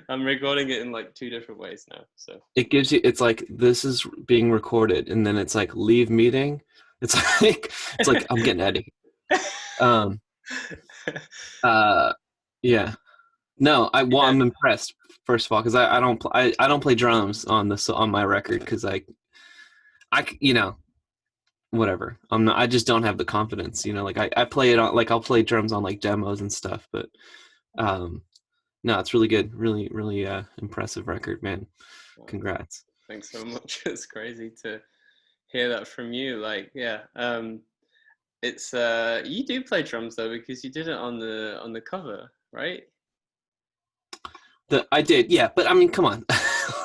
I'm recording it in like two different ways now. So It gives you, it's like this is being recorded, and then it's like leave meeting. It's like I'm getting out of here. Um, uh, yeah. No, yeah, I'm impressed first of all because I don't play drums on this on my record because you know, whatever. I just don't have the confidence, you know, like I play it on, like I'll play drums on like demos and stuff, but um no, it's really good. Really impressive record, man. well, Congrats. thanks so much. It's crazy to hear that from you. Like, yeah, it's you do play drums though because you did it on the cover, right? I did, yeah, but I mean, come on.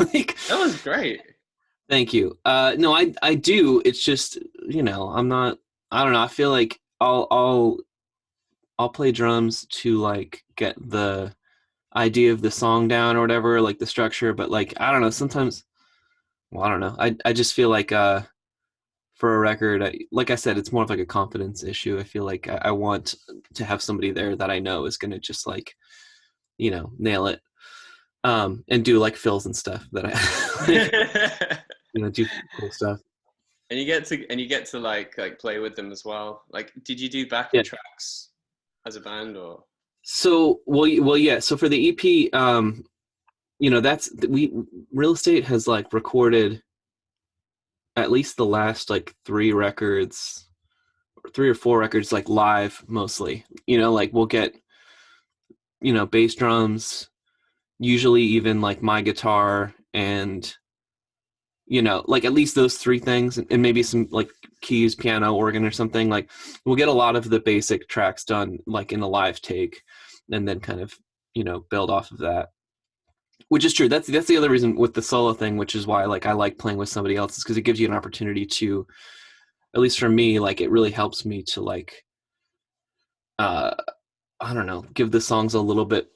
Like, That was great. thank you. No, I do. It's just, you know, I'm not. I don't know. I feel like I'll play drums to like get the idea of the song down or whatever, like the structure. But like, I don't know. Sometimes, well, I don't know. I just feel like for a record, like I said, it's more of like a confidence issue. I feel like I want to have somebody there that I know is going to just like, you know, nail it. And do like fills and stuff that I like, you know, do cool stuff. And you get to like play with them as well. Like, did you do backing Yeah. tracks as a band or? So, yeah. So for the EP, you know, that's we Real Estate has like recorded at least the last like three or four records, like live mostly. You know, like we'll get, you know, bass drums, usually even like my guitar and, you know, like at least those three things, and maybe some like keys, piano, organ, or something. Like we'll get a lot of the basic tracks done like in a live take, and then kind of, you know, build off of that. Which is true. That's the other reason with the solo thing, which is why like I like playing with somebody else, is because it gives you an opportunity to, at least for me, like it really helps me to like uh I don't know, give the songs a little bit,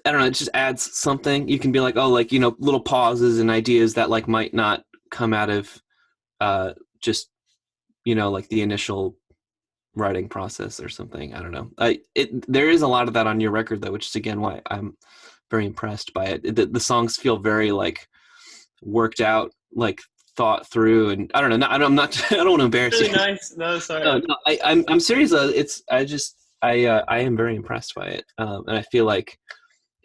I don't know, it just adds something. You can be like, oh, like, you know, little pauses and ideas that like might not come out of just, you know, like the initial writing process or something. I don't know. There is a lot of that on your record though, which is again why I'm very impressed by it. The songs feel very like worked out, like thought through, and I don't know. I'm not. I don't want to embarrass you. Really nice. No, sorry. No, I'm serious. It's I am very impressed by it, and I feel like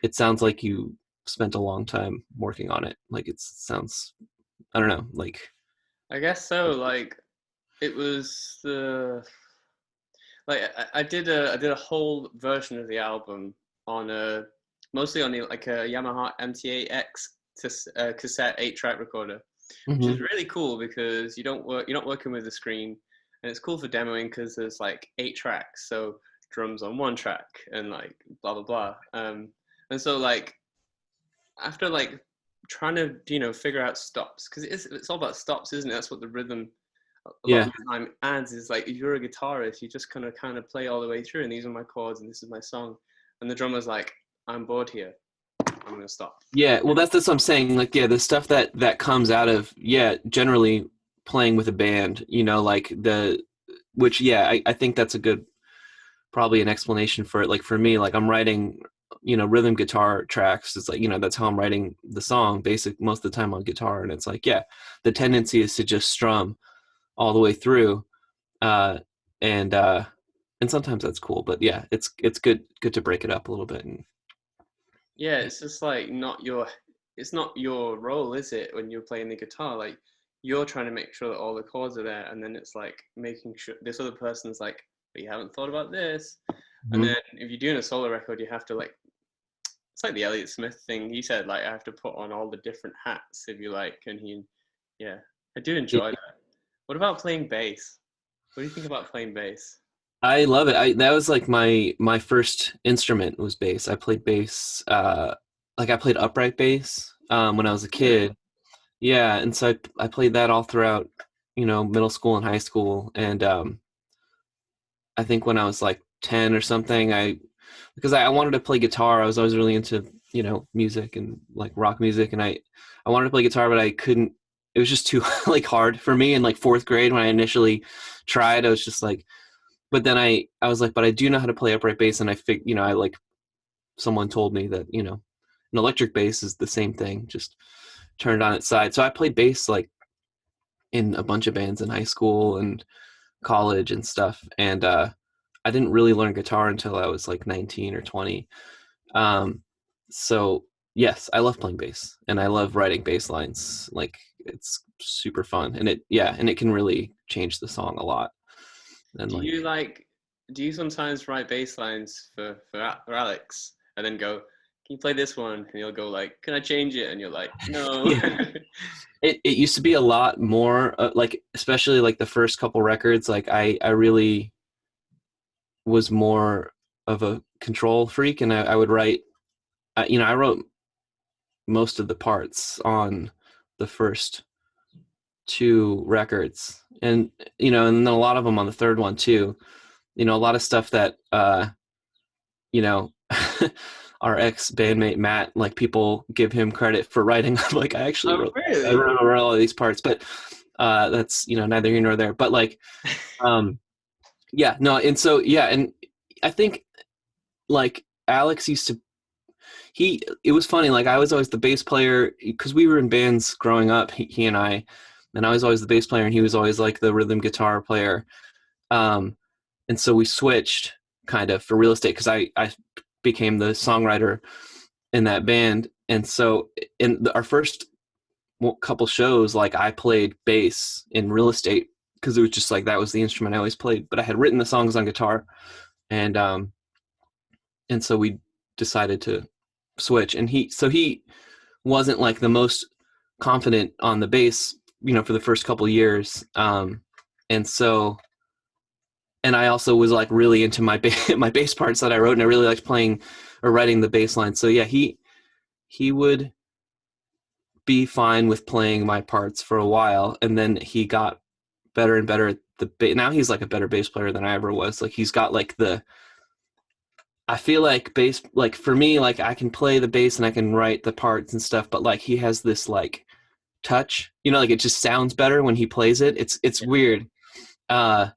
it sounds like you spent a long time working on it. Like it sounds, I don't know, like I guess so. Like, it was the I did a whole version of the album on a mostly on like a Yamaha MT8X cassette 8-track recorder, which is mhm. really cool because you're not working with the screen, and it's cool for demoing because there's like 8 tracks, so drums on one track and like blah blah blah. And so like after like trying to figure out stops because it's all about stops, isn't it? That's what the rhythm a lot of Yeah. the time adds is like if you're a guitarist, you just kind of play all the way through, and these are my chords, and this is my song, and the drummer's like, I'm bored here, I'm gonna stop. Yeah, well, that's what I'm saying. Like, yeah, the stuff that comes out of, yeah, generally playing with a band, you know, like which, yeah, I think that's a good, probably an explanation for it. Like for me, like I'm writing, you know, rhythm guitar tracks. It's like, you know, that's how I'm writing the song, basic most of the time on guitar, and it's like, yeah, the tendency is to just strum all the way through, uh, and uh, and sometimes that's cool, but yeah, it's good to break it up a little bit. And Yeah, it's just like it's not your role, is it, when you're playing the guitar? Like you're trying to make sure that all the chords are there, and then it's like making sure this other person's like, but you haven't thought about this. And Mhm. then if you're doing a solo record, you have to like, it's like the Elliott Smith thing. He said like I have to put on all the different hats if you like, and yeah, I do enjoy that. What about playing bass? What do you think about playing bass? I love it. I That was like my first instrument was bass. I played bass, like I played upright bass when I was a Really? kid. Yeah, and so I played that all throughout, you know, middle school and high school. And I think when I was like 10 or something, because I wanted to play guitar. I was always really into, you know, music and like rock music, and I wanted to play guitar, but I couldn't. It was just too like hard for me in like fourth grade when I initially tried. I was just like, but then I was like, but I do know how to play upright bass, and you know, I like, someone told me that, you know, An electric bass is the same thing, just turned on its side. So I played bass like in a bunch of bands in high school and college and stuff. And I didn't really learn guitar until I was like 19 or 20. Um, so yes, I love playing bass and I love writing bass lines. Like it's super fun, and it can really change the song a lot. And Do like, you like? Do you sometimes write bass lines for Alex, and then go, "Can you play this one?" And he'll go like, "Can I change it?" And you're like, "No." yeah, it used to be a lot more like, especially like the first couple records, like I really was more of a control freak, and I would write, I wrote most of the parts on the first two records, and and then a lot of them on the third one too. A lot of stuff that you know our ex bandmate Matt, like, people give him credit for writing. Like, Oh, I really? wrote all of these parts, but that's neither here nor there. But like, yeah, no, and so yeah, and I think like Alex used to, it was funny, like I was always the bass player because we were in bands growing up, he and I was always the bass player and he was always like the rhythm guitar player. um and so we switched kind of for Real Estate because I became the songwriter in that band. And so in our first couple shows, like I played bass in Real Estate because it was just like that was the instrument I always played, but I had written the songs on guitar. And so we decided to switch, and he wasn't like the most confident on the bass, for the first couple years. And so, and I also was like really into my my bass parts that I wrote, and I really liked playing or writing the bass line. So yeah, he would be fine with playing my parts for a while, and then he got better and better at the bass. Now he's like a better bass player than I ever was. Like he's got like I feel like bass, like for me, like I can play the bass and I can write the parts and stuff, but like he has this like touch, like it just sounds better when he plays it. It's Yeah. weird. Uh,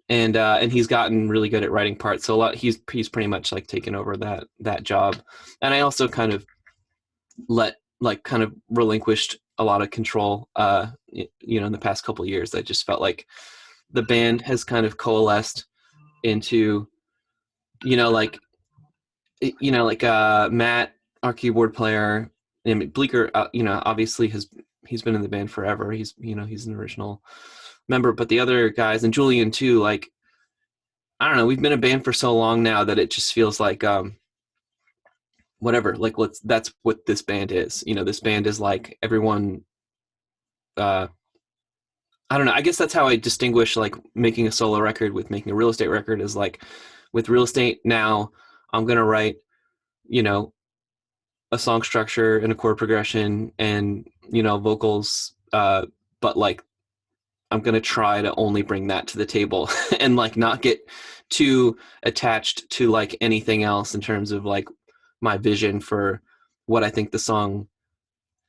and he's gotten really good at writing parts. So he's pretty much like taken over that job. And I also kind of kind of relinquished a lot of control, in the past couple of years. I just felt like the band has kind of coalesced into, like, Matt, our keyboard player, and Bleeker, obviously he's been in the band forever. He's an original member, but the other guys, and Julian too, like, I don't know, we've been a band for so long now that it just feels like, whatever, like that's what this band is. This band is like everyone, I don't know. I guess that's how I distinguish like making a solo record with making a Real Estate record, is like with Real Estate now, I'm going to write, a song structure and a chord progression and, vocals. But like, I'm going to try to only bring that to the table and like not get too attached to like anything else in terms of like my vision for what I think the song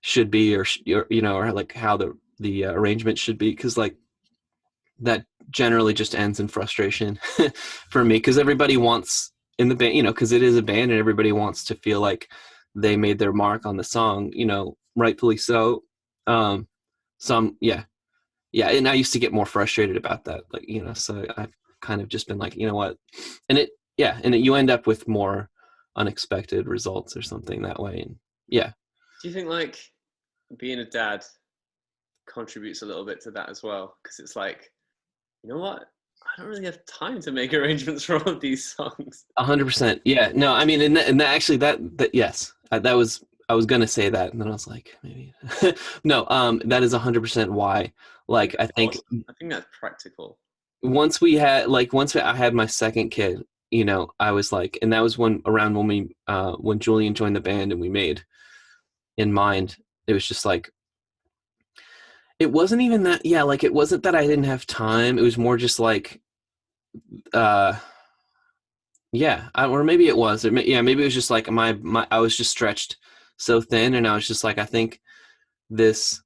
should be, or like how the arrangement should be. Cause like that generally just ends in frustration for me. Cause everybody wants in the band, cause it is a band and everybody wants to feel like they made their mark on the song, rightfully so. Yeah. Yeah. And I used to get more frustrated about that. Like, so I've kind of just been like, you know what? You end up with more unexpected results or something that way. And yeah. Do you think like being a dad contributes a little bit to that as well? Because it's like, you know what? I don't really have time to make arrangements for all of these songs. 100%. Yeah. No, I mean, and that actually, that yes, I was going to say that. And then I was like, maybe, no, that is 100% why. Like, I think Awesome. I think that's practical. once I had my second kid, I was like, and that was around when Julian joined the band, and we made In Mind. It was just like, it wasn't even that, yeah, like it wasn't that I didn't have time. It was more just like, uh, yeah, or maybe it was, yeah, maybe it was just like I was just stretched so thin, and I was just like, I think this,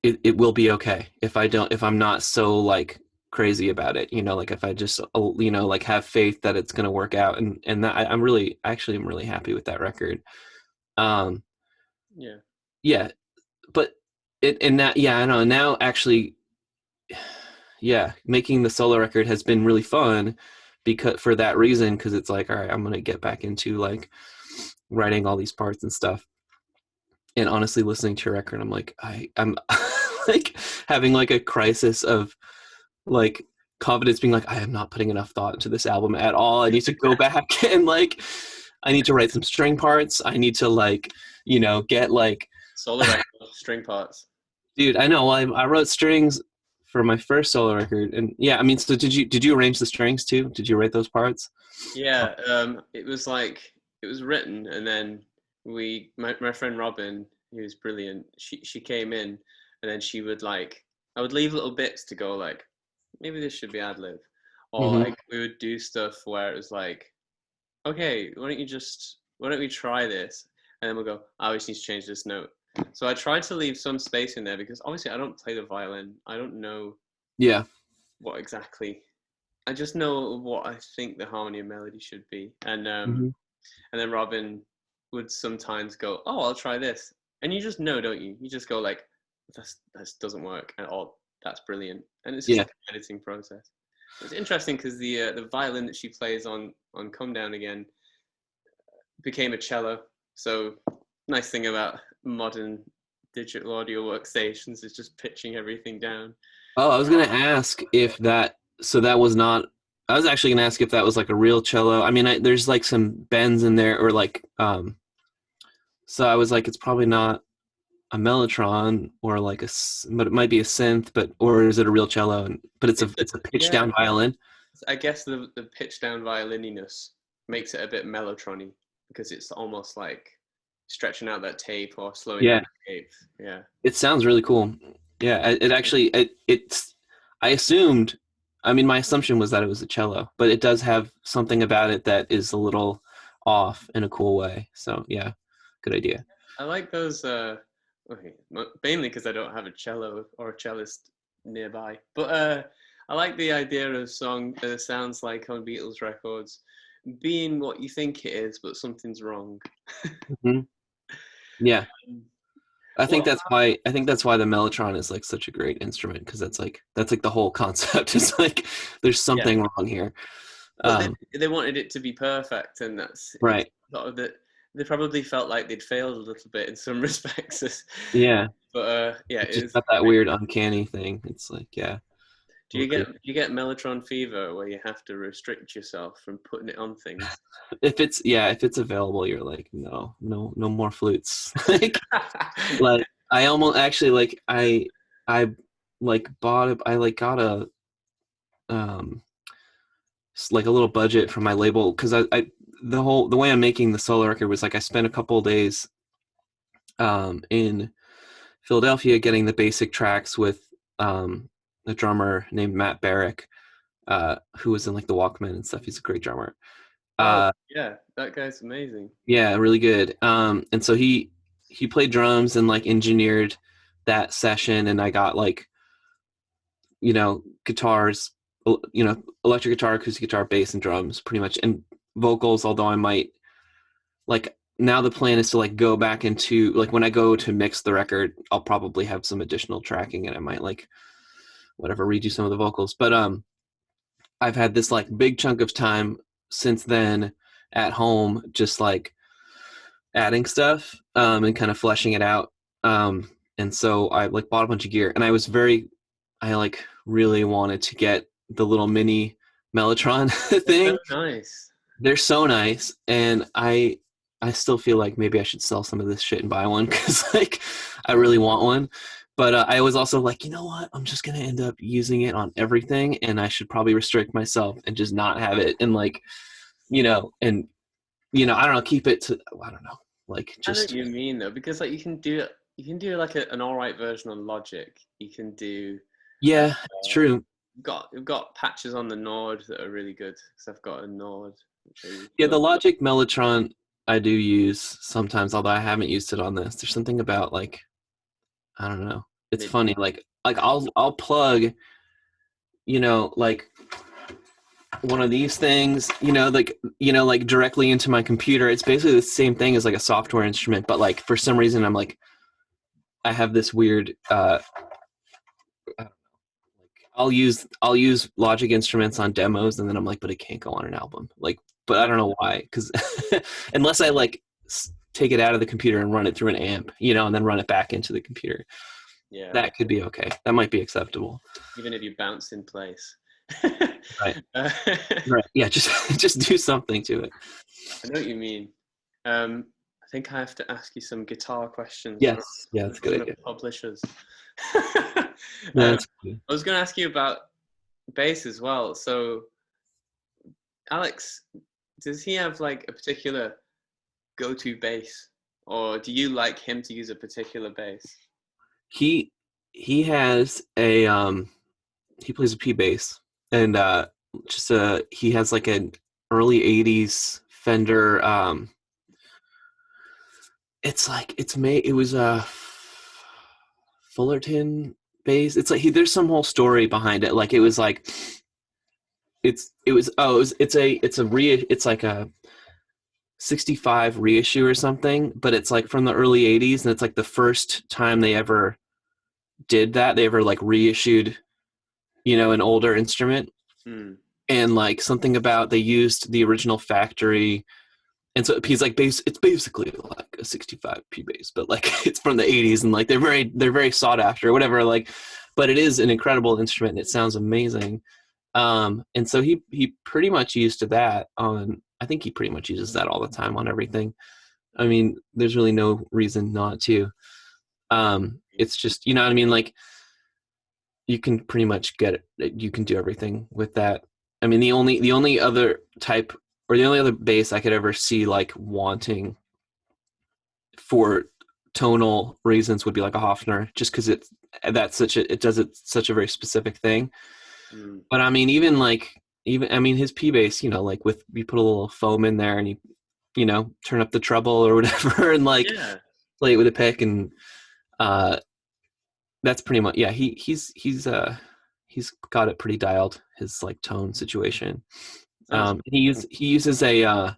it will be okay if I'm not so like crazy about it, you know, like if I just, you know, like have faith that it's going to work out. And that I'm really, actually, I'm really happy with that record. Um, Yeah. yeah, but and that, yeah, I know now actually, yeah, making the solo record has been really fun because for that reason, because it's like, all right, I'm going to get back into like writing all these parts and stuff. And honestly, listening to your record, I'm like, I'm like having like a crisis of like confidence, being like, I am not putting enough thought into this album at all. I need to go back and like, I need to write some string parts. I need to like, you know, get like Solo record, string parts. dude, I know. Well, I wrote strings for my first solo record, and yeah, I mean, so did you arrange the strings too? Did you write those parts? Yeah, it was like it was written, and then my friend Robin, who's brilliant, she came in, and then she would like I would leave little bits to go like maybe this should be ad lib, or Mm-hmm. like we would do stuff where it was like, okay, why don't we try this, and then we'll go, oh, we just need to change this note. So I tried to leave some space in there because obviously I don't play the violin. I don't know Yeah. what exactly. I just know what I think the harmony and melody should be, Mm-hmm. and then Robin would sometimes go, "Oh, I'll try this," and you just know, don't you? You just go like, "This doesn't work," and oh, that's brilliant, and it's just Yeah. like an editing process. It's interesting because the violin that she plays on "Come Down Again" became a cello. So nice thing about modern digital audio workstations is just pitching everything down. Oh, I was gonna ask if that. So that was not. I was actually gonna ask if that was like a real cello. I mean, there's like some bends in there, or like. So I was like, it's probably not a mellotron or like but it might be a synth, but or is it a real cello? And but it's a pitch Yeah, down violin. I guess the pitch down violininess makes it a bit mellotrony because it's almost like stretching out that tape or slowing down Yeah, the tape. Yeah. it sounds really cool. Yeah, it actually it's. I assumed. I mean, my assumption was that it was a cello, but it does have something about it that is a little off in a cool way. So yeah, good idea. I like those okay, mainly because I don't have a cello or a cellist nearby. But I like the idea of song sounds like on Beatles records being what you think it is, but something's wrong. Hmm. Yeah, Um, I What think that's why the mellotron is like such a great instrument because that's like the whole concept. It's like there's yeah, something wrong here. but Um, they wanted it to be perfect, and that's it's right. sort of that they probably felt like they'd failed a little bit in some respects. Yeah. But yeah, It's it just is. got that weird uncanny thing. It's like, yeah. Do you get Mellotron fever where you have to restrict yourself from putting it on things? If it's, yeah, if it's available, you're like, no, no, no more flutes. Like I almost actually like I like bought a, I like got a um like a little budget from my label because I the way I'm making the solo record was like I spent a couple of days in Philadelphia getting the basic tracks with a drummer named Matt Barrick, who was in like the Walkmen and stuff. He's a great drummer. Oh Uh, yeah, that guy's amazing. yeah, really good. And so he played drums and like engineered that session, and I got like, you know, guitars, you know, electric guitar, acoustic guitar, bass, and drums, pretty much, and vocals. Although I might like now the plan is to like go back into like when I go to mix the record, I'll probably have some additional tracking, and I might like whatever redo some of the vocals. But I've had this like big chunk of time since then at home, just like adding stuff and kind of fleshing it out. And so I like bought a bunch of gear, and I like really wanted to get the little mini Mellotron It's so thing. nice. They're so nice, and I still feel like maybe I should sell some of this shit and buy one because like I really want one. But I was also like, you know what? I'm just gonna end up using it on everything, and I should probably restrict myself and just not have it, and like, you know, and you know, I don't know, keep it to I don't know, like I know what just you mean though, because like you can do like an all right version on Logic. You can do uh, yeah, it's true. we've got patches on the Nord that are really good because I've got a Nord which I use Yeah, for the Logic Mellotron I do use sometimes, although I haven't used it on this. There's something about like I don't know. It's mid. funny, like I'll plug like one of these things, like directly into my computer. It's basically the same thing as like a software instrument, but like for some reason I'm like, I have this weird, I'll use Logic Instruments on demos, and then I'm like, but it can't go on an album. Like, but I don't know why, because unless I like take it out of the computer and run it through an amp, and then run it back into the computer. Yeah. That could be okay. That might be acceptable. Even if you bounce in place. Right. Right. Yeah. Just do something to it. I know what you mean. I think I have to ask you some guitar questions. Yes. Yeah, that's a good idea. Publishers. I was going to ask you about bass as well. So, Alex, does he have like a particular go-to bass, or do you like him to use a particular bass? He has a he plays a P bass, and he has like an early 80s Fender it was a Fullerton bass. It's like there's some whole story behind it. Like it was like it's like a 65 reissue or something, but it's like from the early 80s, and it's like the first time they ever did that. They ever like reissued, an older instrument. And like something about they used the original factory. And so he's like, it's basically like a 65 P bass, but like it's from the 80s, and like they're very sought after or whatever. Like, but it is an incredible instrument. It sounds amazing. And so he pretty much used that on. I think he pretty much uses that all the time on everything. I mean, there's really no reason not to. It's just, you know what I mean? Like, you can pretty much get it. You can do everything with that. I mean, the only other type, or the only other bass I could ever see like wanting for tonal reasons would be like a Hofner, just because it does such a very specific thing. But I mean, even his P bass, like you put a little foam in there, and you turn up the treble or whatever, and like play it with a pick, and that's pretty much he's got it pretty dialed, his like tone situation. He uses a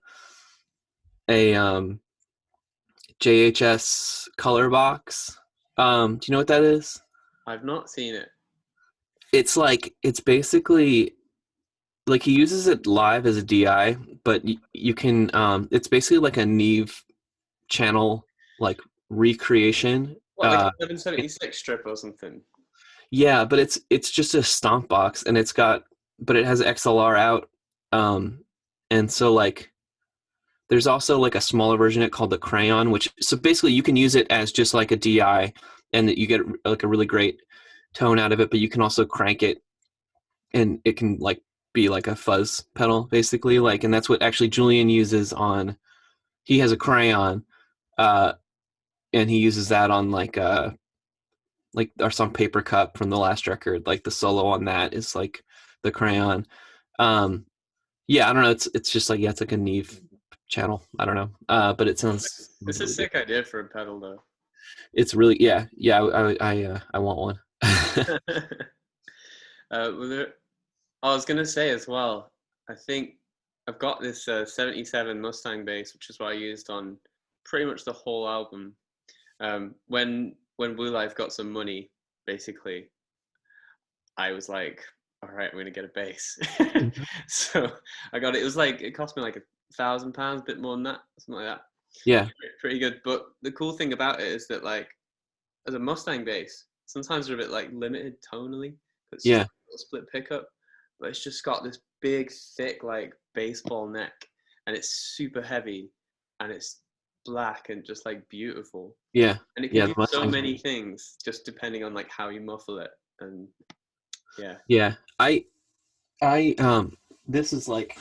JHS color box. Do you know what that is? I've not seen it. It's basically like he uses it live as a DI, but you can it's basically like a Neve channel like recreation. What, like a 776 strip or something? Yeah, but it's just a stomp box, and it has XLR out. And so like there's also like a smaller version called the Crayon, so basically you can use it as just like a DI, and that you get like a really great tone out of it, but you can also crank it, and it can like be like a fuzz pedal basically, like, and that's what actually Julian uses on. He has a Crayon, and he uses that on like our song Paper Cup from the last record. Like the solo on that is like the Crayon. Yeah, I don't know. It's just like, it's like a Neve channel. I don't know. But it sounds. It's a sick idea for a pedal, though. It's really, yeah. I want one. I was gonna say as well. I think I've got this 77 Mustang bass, which is what I used on pretty much the whole album. When Blue Life got some money, basically, I was like, all right, I'm gonna get a bass. So I got it. It cost me like £1,000, a bit more than that, something like that. Yeah, pretty good. But the cool thing about it is that, like, as a Mustang bass, sometimes they're a bit like limited tonally. It's just a split pickup, but it's just got this big, thick, like baseball neck, and it's super heavy, and it's black and just like beautiful. Yeah, and it can do so many things just depending on like how you muffle it. And yeah, I this is like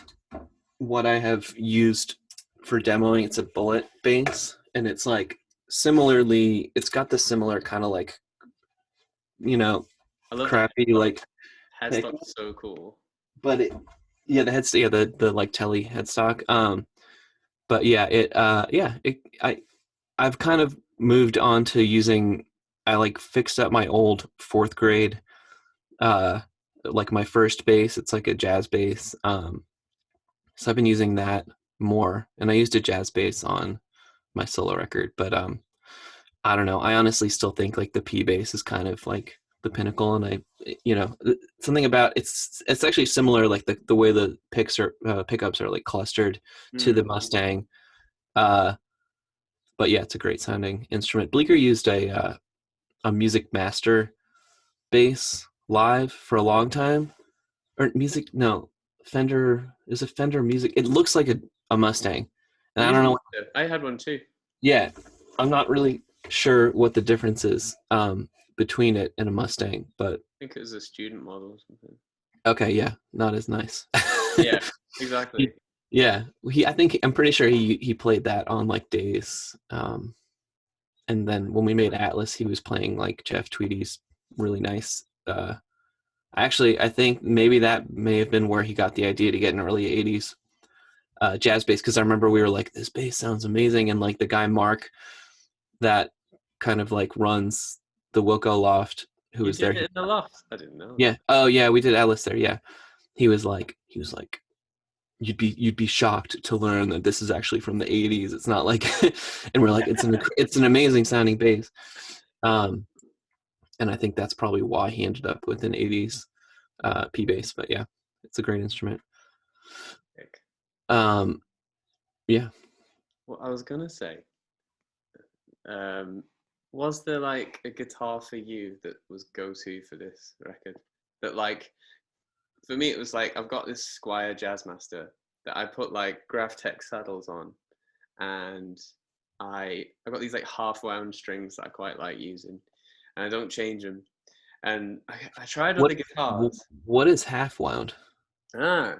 what I have used for demoing. It's a bullet bass, and it's like similarly, it's got the similar kind of like, crappy like headstock's so cool. But the headstock, the like Telly headstock. But I've kind of moved on to using. I like fixed up my old 4th grade like my first bass. It's like a jazz bass. So I've been using that more, and I used a jazz bass on my solo record. But I don't know. I honestly still think like the P bass is kind of like the pinnacle, and something about it's actually similar, like the way the pickups are like clustered to the Mm. Mustang. But yeah, it's a great sounding instrument. Bleecker used a Music Master bass live for a long time, or music no Fender is a Fender Music. It looks like a Mustang, and I don't Music know. Master. I had one too. Yeah, I'm not really sure what the difference is between it and a Mustang, but I think it was a student model or something. okay, yeah, not as nice. Yeah, exactly. Yeah, I'm pretty sure he played that on like days. And then when we made Atlas, he was playing like Jeff Tweedy's really nice. I think maybe that may have been where he got the idea to get an early '80s jazz bass, because I remember we were like, this bass sounds amazing, and like the guy Mark that kind of like runs the Wilco Loft, who You was there. did it in the loft. I didn't know. Yeah. Oh yeah, we did Atlas there. Yeah. He was like, you'd be shocked to learn that this is actually from the '80s. It's not like, and we're like, it's an amazing sounding bass. And I think that's probably why he ended up with an '80s P bass. But yeah, it's a great instrument. Heck. Um, yeah. What I was gonna say, was there like a guitar for you that was go-to for this record? That like for me it was like I've got this Squire Jazzmaster that I put like Graphtec saddles on, and I got these like half wound strings that I quite like using, and I don't change them. And I tried What other guitars. what is half wound? Well,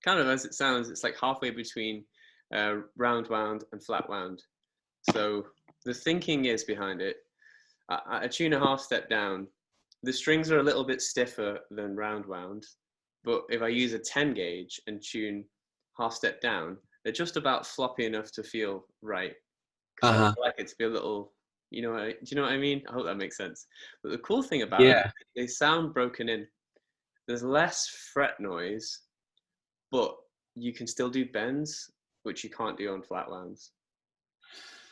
kind of as it sounds. It's like halfway between round wound and flat wound. So the thinking is behind it. I tune a half step down. The strings are a little bit stiffer than round wound, but if I use a 10 gauge and tune half step down, they're just about floppy enough to feel right. Because Uh-huh. I like it to be a little, do you know what I mean? I hope that makes sense. But the cool thing about them, Yeah. they sound broken in. There's less fret noise, but you can still do bends, which you can't do on flat wounds.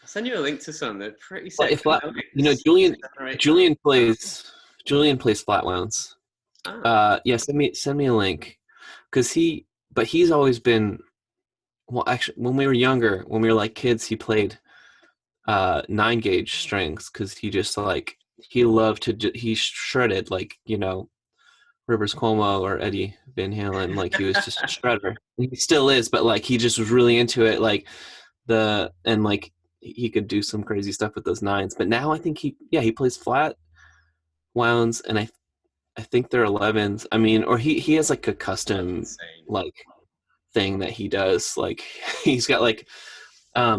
I'll send you a link to some. They're pretty Well, sick. if And flat, they're like Julian 7 or 8 pounds. Julian plays flat wounds. Ah, Yeah, send me a link, because he's always been, well, actually, when we were younger, when we were like kids, he played 9 gauge strings, because he just like he loved to he shredded like Rivers Cuomo or Eddie Van Halen. Like he was just a shredder. He still is, but like he just was really into it. Like like he could do some crazy stuff with those nines. But now I think he plays flat wounds, and I think they're 11s. I mean, or he has like a that's custom insane. like thing that he does. Like he's got like I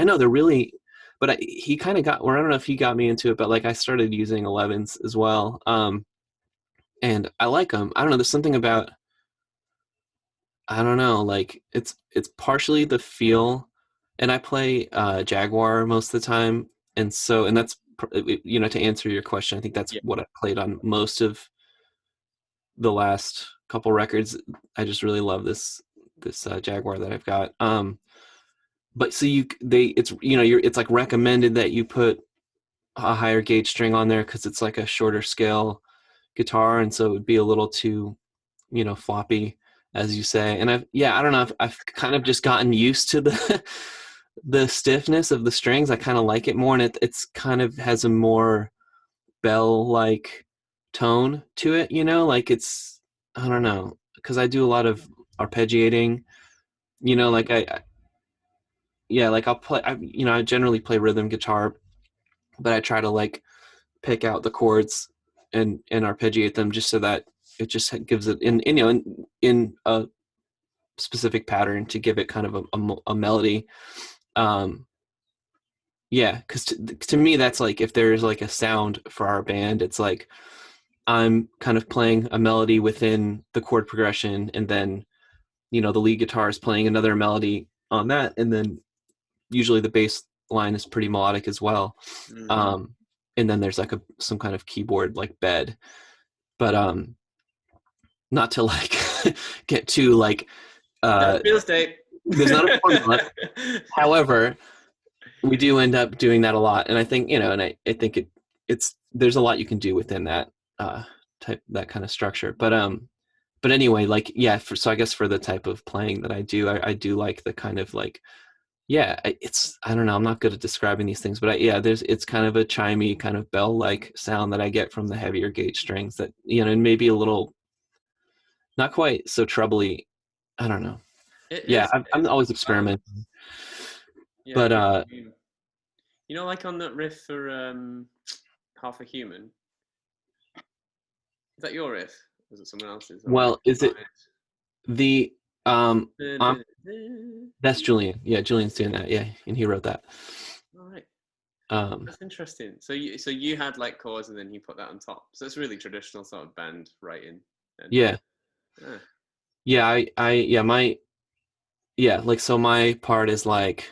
know they're really, but he kind of got, or I don't know if he got me into it, but like I started using 11s as well. And I like them. I don't know. There's something about, I don't know. Like it's partially the feel, and I play Jaguar most of the time, and that's to answer your question. I think that's Yeah. what I played on most of the last couple records. I just really love this Jaguar that I've got. But so it's like recommended that you put a higher gauge string on there, because it's like a shorter scale guitar, and so it would be a little too floppy, as you say. And I don't know, I've kind of just gotten used to the the stiffness of the strings. I kind of like it more, and it's kind of has a more bell like tone to it, like it's, I don't know, because I do a lot of arpeggiating, like yeah, like I'll play, I generally play rhythm guitar, but I try to like pick out the chords and arpeggiate them, just so that it just gives it in a specific pattern, to give it kind of a melody. um yeah, because to me, that's like, if there's like a sound for our band, it's like I'm kind of playing a melody within the chord progression, and then the lead guitar is playing another melody on that, and then usually the bass line is pretty melodic as well. Mm. um and then there's like some kind of keyboard like bed. But not to like get too like uh Real estate. there's not a formula. However, we do end up doing that a lot, and I think, and I think it's there's a lot you can do within that uh type, that kind of structure. But anyway, like, yeah, so I guess for the type of playing that I do, I do like the kind of like, yeah, it's, I don't know, I'm not good at describing these things, but yeah, it's kind of a chimey kind of bell like sound that I get from the heavier gauge strings that, and maybe a little not quite so trebly. I don't know. It Yeah, is. I'm It's always balance. experimenting, Yeah, I but know what you mean. You know, like on that riff for Half a Human. Is that your riff? Or is it someone else's? Or maybe well, is mine it the I'm is. that's Julian. Yeah, Julian's doing that. Yeah, and he wrote that. All right. Um, That's interesting. So you had like chords and then you put that on top. So it's really traditional sort of band writing. And yeah, ah, yeah, yeah, yeah, like, so my part is like,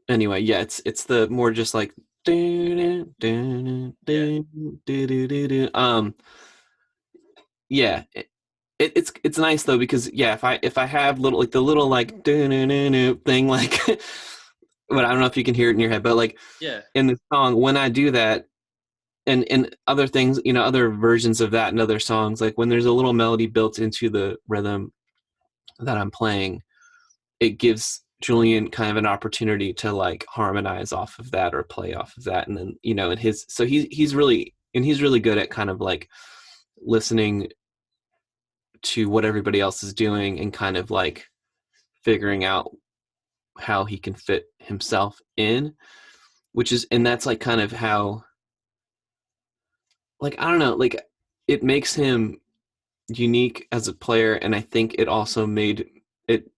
anyway, yeah, it's the more just like, yeah, yeah, it's nice though, because yeah, if I have little like the little like thing like, but I don't know if you can hear it in your head, but like yeah, in the song when I do that, and other things, other versions of that in other songs, like when there's a little melody built into the rhythm that I'm playing, it gives Julian kind of an opportunity to like harmonize off of that or play off of that. And then, and he's really good at kind of like listening to what everybody else is doing and kind of like figuring out how he can fit himself in, and that's like kind of how, like, I don't know, like, it makes him unique as a player. And I think it also it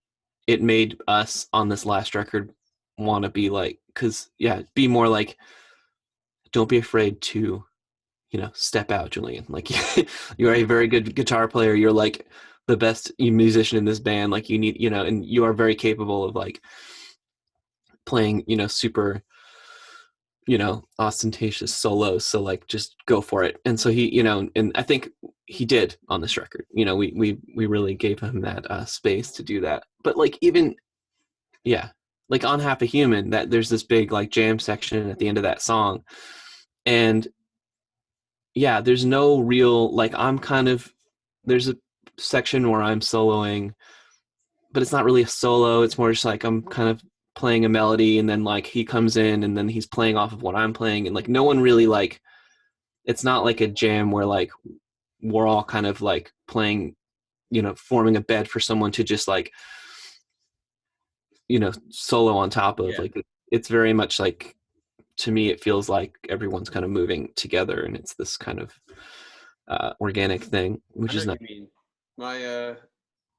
it made us on this last record want to be like, because yeah, be more like, don't be afraid to step out, Julian, like, you're a very good guitar player, you're like the best musician in this band, like, you need, and you are very capable of like playing super ostentatious solos, so like just go for it. And so he, and I think he did on this record. We really gave him that space to do that. But like, even, yeah, like on Half a Human, that there's this big like jam section at the end of that song, and yeah, there's no real like, there's a section where I'm soloing, but it's not really a solo, it's more just like I'm kind of playing a melody, and then like he comes in and then he's playing off of what I'm playing, and like no one really like, it's not like a jam where like we're all kind of like playing, forming a bed for someone to just like solo on top of. yeah. Like, it's very much like, to me it feels like everyone's kind of moving together, and it's this kind of organic thing, I which know is what not. you mean. My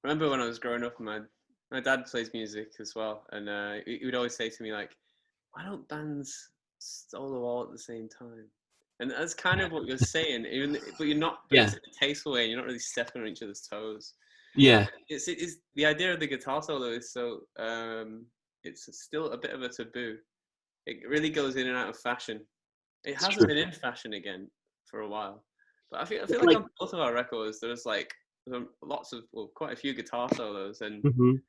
remember when I was growing up, my dad plays music as well, and he would always say to me like, "Why don't bands solo all at the same time?" And that's kind of what you're saying, even but you're not. But Yeah, it's in a tasteful way. And you're not really stepping on each other's toes. yeah, It's the idea of the guitar solo is so it's still a bit of a taboo. It really goes in and out of fashion. It it's hasn't true. been in fashion again for a while, but I feel like Like, on both of our records there's lots of, well, quite a few guitar solos, and mhm.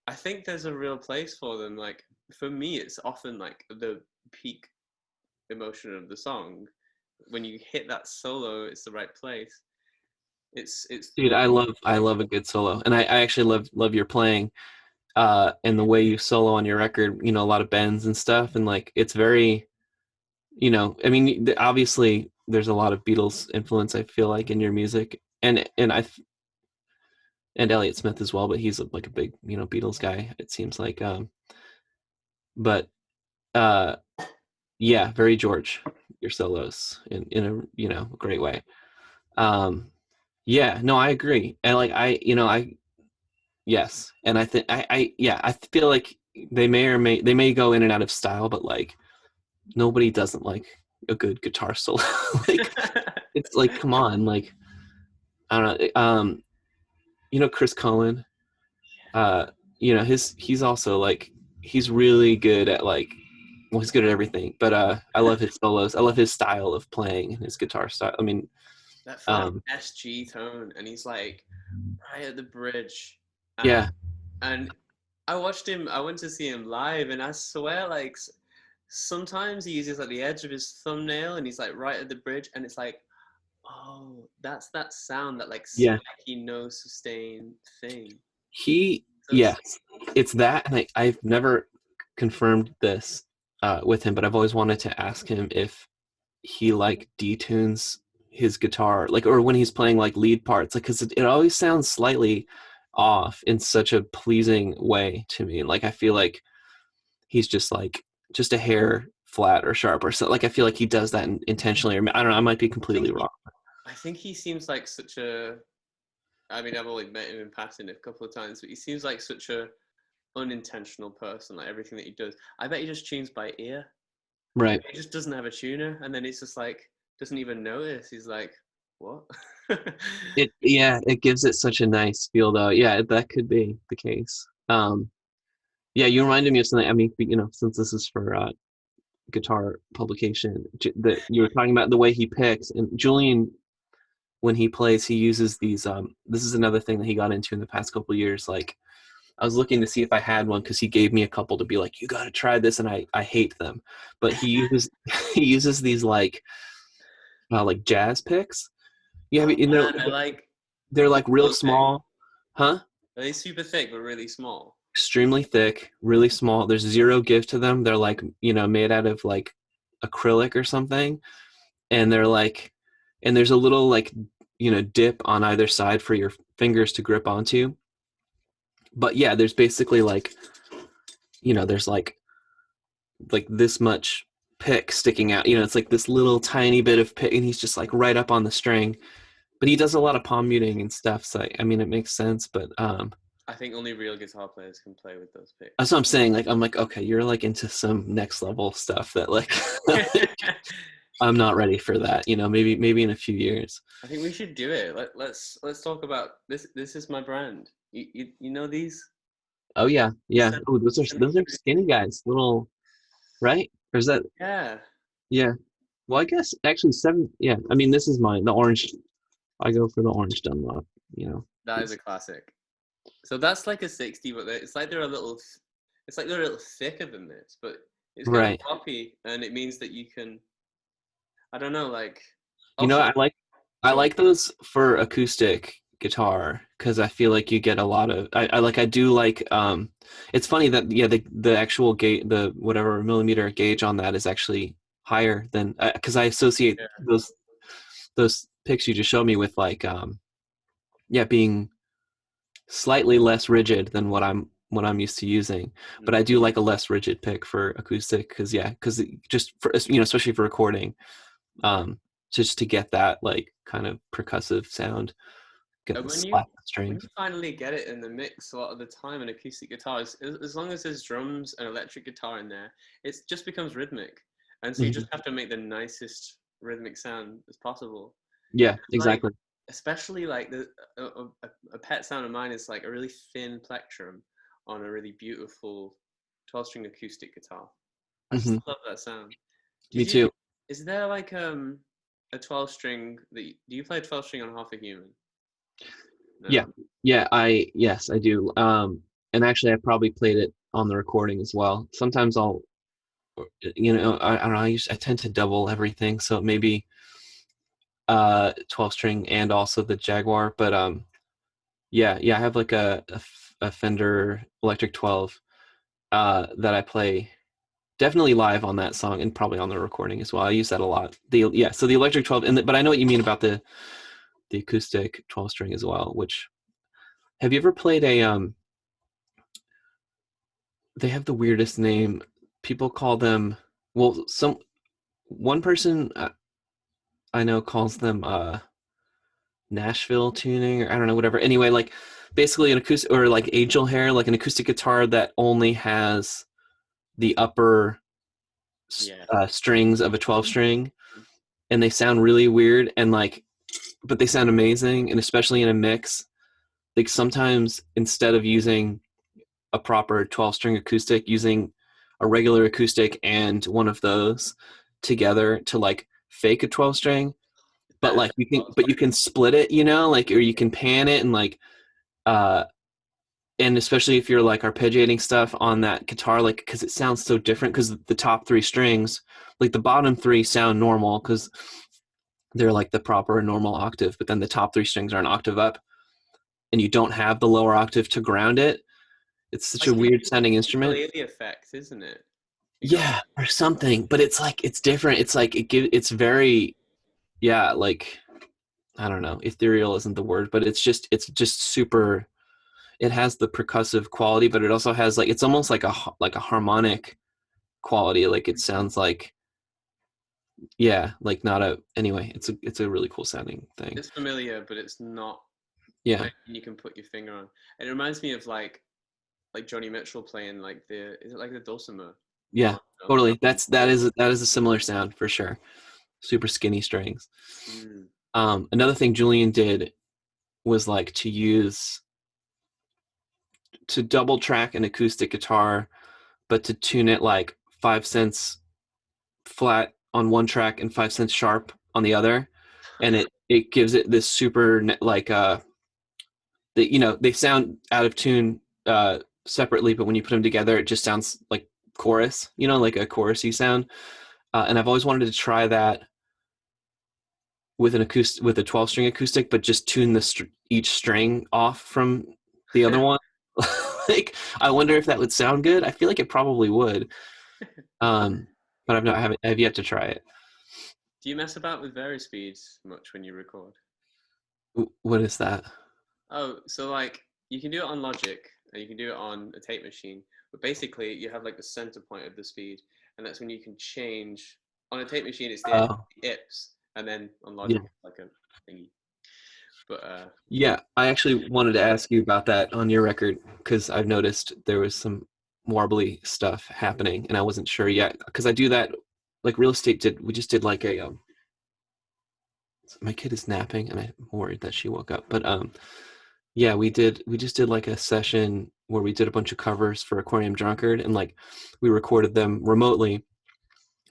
I think there's a real place for them. Like for me, it's often like the peak emotion of the song. When you hit that solo, it's the right place. It's Dude, what I makes love a good solo, and I actually love your playing, and the way you solo on your record. A lot of bends and stuff, and like, it's very, I mean, obviously there's a lot of Beatles influence, I feel like, in your music, and Elliott Smith as well, but he's like a big Beatles guy, it seems like. But uh, yeah, very George, your solos in a great way. Um, yeah, no, I agree, and like, I yes, and I think yeah, I feel like they may go in and out of style, but like, nobody doesn't like a good guitar solo. Like, it's like, come on, like, I don't know. Chris Cohen. Uh, he's also like, he's really good at like, well, he's good at everything. But I love his solos. I love his style of playing and his guitar style. I mean, that funny Um, SG tone, and he's like right at the bridge. yeah, And I watched him. I went to see him live, and I swear, like sometimes he uses like the edge of his thumbnail, and he's like right at the bridge, and it's like, oh, that's that sound, that like yeah. spiky no sustain thing. He, So yes, it's that, and I've never confirmed this with him, but I've always wanted to ask him if he like detunes his guitar, like, or when he's playing like lead parts, like, because it always sounds slightly off in such a pleasing way to me. Like, I feel like he's just like just a hair flat or sharp or so. Like, I feel like he does that intentionally, or I don't know. I might be I think completely wrong. I think he seems like such a. I mean, I've only met him in passing a couple of times, but he seems like such a unintentional person. Like everything that he does, I bet he just tunes by ear. Right. He just doesn't have a tuner, and then he's just like doesn't even notice. He's like, what? It gives it such a nice feel though. Yeah, that could be the case. Yeah, you reminded me of something. I mean, since this is for guitar publication, that you were talking about the way he picks, and Julian, when he plays, he uses these. This is another thing that he got into in the past couple of years. Like, I was looking to see if I had one because he gave me a couple to be like, you got to try this, and I hate them, but he uses he uses these like jazz picks. Yeah, Oh you know, man, I they're like like real those things. small, huh? Are they super thick but really small? Extremely thick, really small. There's zero give to them. They're like, made out of like acrylic or something. And they're like, and there's a little like, dip on either side for your fingers to grip onto. But yeah, there's basically like, there's like this much pick sticking out. It's like this little tiny bit of pick, and he's just like right up on the string. But he does a lot of palm muting and stuff. So I mean, it makes sense. But I think only real guitar players can play with those that's picks. what I'm saying. Like, I'm like, okay, you're like into some next level stuff that like I'm not ready for that. Maybe in a few years. I think we should do it. Let's talk about this. This is my brand. You know these? Oh yeah, yeah. Send, Oh, those are send me those are through. skinny guys. Little, right? Or is that? Yeah, Yeah. Well, I guess actually seven. Yeah. I mean, this is mine. The orange. I go for the orange Dunlop. You know. that is a classic. So that's like a 60, but it's like they're a little. It's like they're a little thicker than this, but it's kind of Right. floppy, and it means that you can. I don't know, like. You know, Also, I go on. like those for acoustic guitar because I feel like you get a lot of I do like it's funny that yeah the actual gauge, the whatever millimeter gauge on that is actually higher than because I associate Yeah. those pics you just showed me with like yeah, being slightly less rigid than what I'm used to using, but Mm. I do like a less rigid pick for acoustic because just for especially for recording, um just to get that like kind of percussive sound, get And the when you slap of when strings. you finally get it in the mix, a lot of the time, an acoustic guitar, as long as there's drums and electric guitar in there, it just becomes rhythmic, and so you Mhm. just have to make the nicest rhythmic sound as possible. Yeah, Like, exactly. especially like a pet sound of mine is like a really thin plectrum on a really beautiful 12-string acoustic guitar. I just Hmm. love that sound. Me Did you? too. Is there like a 12-string that do you play 12-string on Half a Human? Yeah, No. yeah. Yes, I do. And actually, I probably played it on the recording as well. Sometimes I don't know. I tend to double everything, so maybe 12 string and also the Jaguar. But yeah. I have like a Fender Electric 12 that I play definitely live on that song and probably on the recording as well. I use that a lot. So the Electric 12, but I know what you mean about the acoustic 12 string as well. Which have you ever played a they have the weirdest name. People call them, well, some one person I know calls them Nashville tuning, or I don't know, whatever. Anyway, like basically an acoustic, or like angel hair, like an acoustic guitar that only has the upper Yeah. strings of a 12 string, and they sound really weird, and like, but they sound amazing, and especially in a mix. Like sometimes instead of using a proper 12 string acoustic, using a regular acoustic and one of those together to like fake a 12 string, but like you can split it, you know, like, or you can pan it and like, uh, and especially if you're like arpeggiating stuff on that guitar, like, because it sounds so different, because the top three strings, like the bottom three sound normal because they're like the proper normal octave, but then the top three strings are an octave up, and you don't have the lower octave to ground it. It's such like a a weird sounding instrument. ukulele effect, isn't it? You got Yeah, or something, but it's like, it's different. It's like it's very, yeah, like, I don't know, ethereal isn't the word, but it's just super. It has the percussive quality, but it also has like, it's almost like a harmonic quality. Like it sounds like, yeah, like not a, anyway, it's a really cool sounding thing. it's familiar, but it's not Yeah, like you can put your finger on. It reminds me of like Johnny Mitchell playing like is it like the dulcimer? yeah, No, no, no. totally. That is a similar sound for sure. Super skinny strings. Mm. Another thing Julian did was like to double track an acoustic guitar, but to tune it like 5 cents flat on one track and 5 cents sharp on the other, and it gives it this super like, they sound out of tune separately, but when you put them together, it just sounds like chorus, like a chorusy sound. And I've always wanted to try that with with a 12-string acoustic, but just tune each string off from the other one. Like, I wonder if that would sound good. I feel like it probably would. Um, but I've yet to try it. Do you mess about with vari-speeds much when you record? What is that? Oh, so like you can do it on Logic and you can do it on a tape machine, but basically you have like the center point of the speed, and that's when you can change. On a tape machine, it's the Oh, IPS, and then on yeah. Logic, it's like a thingy. But Yeah, I actually wanted to ask you about that on your record, because I've noticed there was some warbly stuff happening, and I wasn't sure yet, because I do that, like real estate did. We just did like a my kid is napping, and I'm worried that she woke up. But yeah, we just did like a session where we did a bunch of covers for Aquarium Drunkard, and like we recorded them remotely,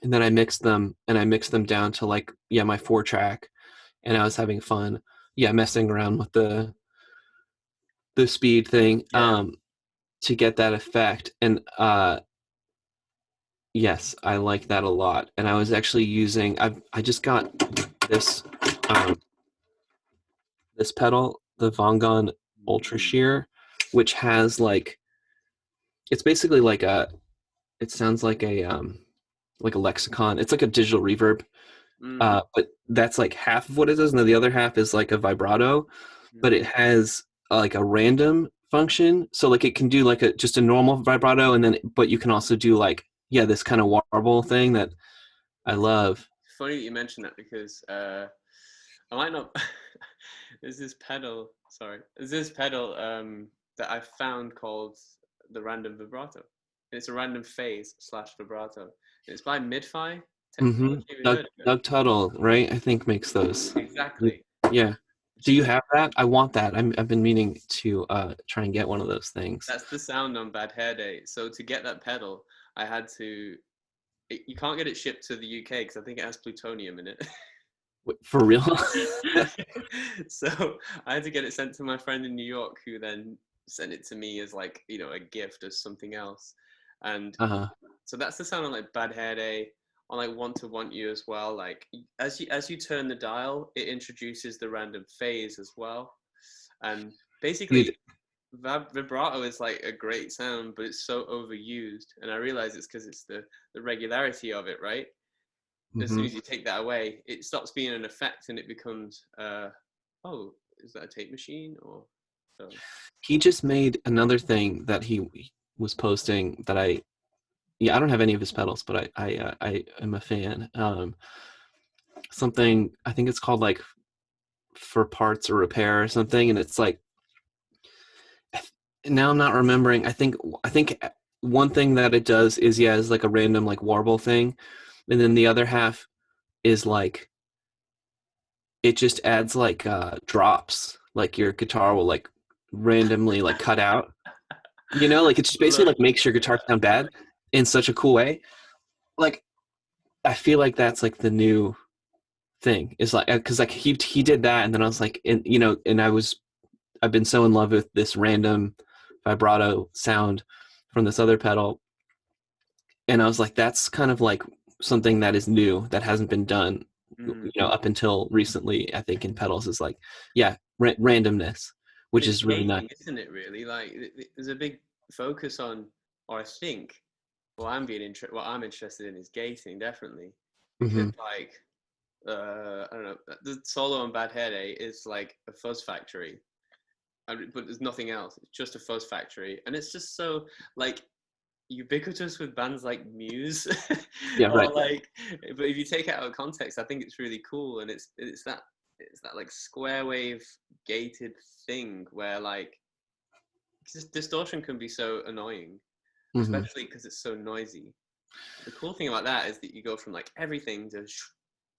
and then I mixed them, and I mixed them down to like, yeah, my 4-track, and I was having fun, yeah, messing around with the speed thing, yeah, to get that effect. And yes, I like that a lot. And I was actually using, I just got this um, this pedal, the Vongon Ultra Shear, which has like, it's basically like it sounds like a lexicon. It's like a digital reverb, mm-hmm. but that's like half of what it is, and then the other half is like a vibrato, but it has like a random function. So like it can do like just a normal vibrato, and then but you can also do like, yeah, this kind of warble thing that I love. Funny that you mentioned that because I might not. There's this pedal. Sorry, there's this pedal that I found called the random vibrato. And it's a random phase slash vibrato. And it's by Midfi Mm-hmm. Technology. Have you Doug heard of it? Doug Tuttle, right? I think makes those. Exactly. Yeah. Do you Genius. have that? I want that. I've been meaning to try and get one of those things. That's the sound on Bad Hair Day. So to get that pedal, I had to. You can't get it shipped to the UK because I think it has plutonium in it. Wait, for real? So I had to get it sent to my friend in New York, who then sent it to me as like a gift as something else. And Uh-huh. so that's the sound on like Bad Hair Day, on like Want to Want You as well. Like as you turn the dial, it introduces the random phase as well. And basically Dude. vibrato is like a great sound, but it's so overused. And I realize it's because it's the regularity of it, right? As soon Mhm. as you take that away, it stops being an effect and it becomes, oh, is that a tape machine or so? He just made another thing that he was posting that yeah, I don't have any of his pedals, but I am a fan. Something, I think it's called like for parts or repair or something, and it's like, now I'm not remembering. I think one thing that it does is, yeah, is like a random like warble thing, and then the other half is like, it just adds like drops, like your guitar will like randomly like cut out, like it just basically Look, like makes your guitar sound bad in such a cool way. Like, I feel like that's like the new thing. Is like, because like he did that, and then I was like, and and I've been so in love with this random vibrato sound from this other pedal, and I was like, that's kind of like something that is new that hasn't been done, Mm. up until recently. I think in pedals is like, yeah, randomness, But which it's is really nice. gating, isn't it? Really, like there's a big focus on, or I think what I'm interested in is gating, definitely, because Hmm. like I don't know, the solo on Bad Hair Day is like a fuzz factory, but there's nothing else. It's just a fuzz factory, and it's just so like ubiquitous with bands like Muse, Yeah, or right. like. But if you take it out of context, I think it's really cool, and it's that like square wave gated thing where like distortion can be so annoying, Hmm. especially because it's so noisy. The cool thing about that is that you go from like everything to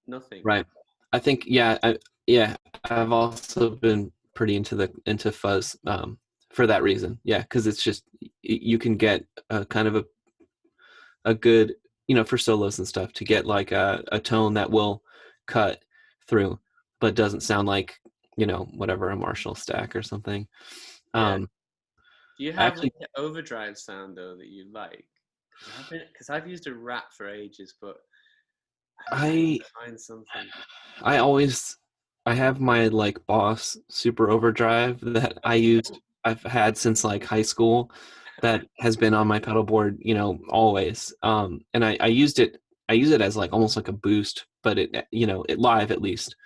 nothing. Right. I think, yeah, I've also been pretty into fuzz, for that reason. Yeah, because it's just you can get a kind of a good, for solos and stuff, to get like a tone that will cut through, but doesn't sound like, whatever, a Marshall stack or something. Yeah. Um, Do you I have like actually, an overdrive sound though that you like? Because I've used a Rat for ages, but I need I to find something. I always I have my like Boss Super Overdrive that I've had since like high school, that has been on my pedal board, always. And I use it as like almost like a boost, but it live at least.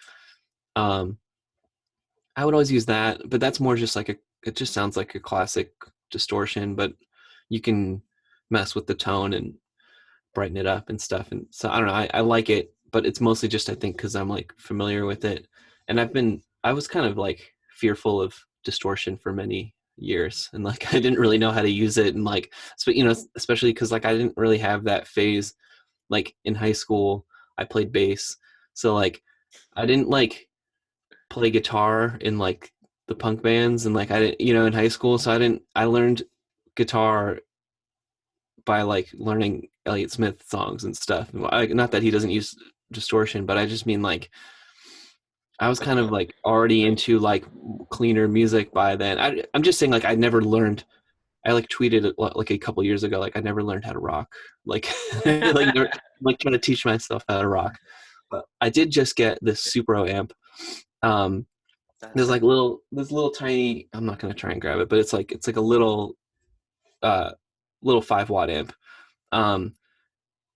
Um, I would always use that, but that's more just like it just sounds like a classic distortion, but you can mess with the tone and brighten it up and stuff. And so I don't know, I like it, but it's mostly just, I think, because I'm like familiar with it. And I was kind of like fearful of distortion for many years, and like I didn't really know how to use it, and like, especially because like I didn't really have that phase. Like in high school I played bass, so like I didn't like play guitar in like the punk bands, and like I didn't, in high school, so I learned guitar by like learning Elliott Smith songs and stuff. Not that he doesn't use distortion, but I just mean like I was That's kind of not like already into like cleaner music by then. I'm just saying, like, I never learned. I like tweeted it like a couple years ago, like I never learned how to rock. Like, like never, like trying to teach myself how to rock. But I did just get this Supro amp. Um, that there's like sound. this little tiny. I'm not gonna try and grab it, but it's like a uh little 5 watt amp. Um,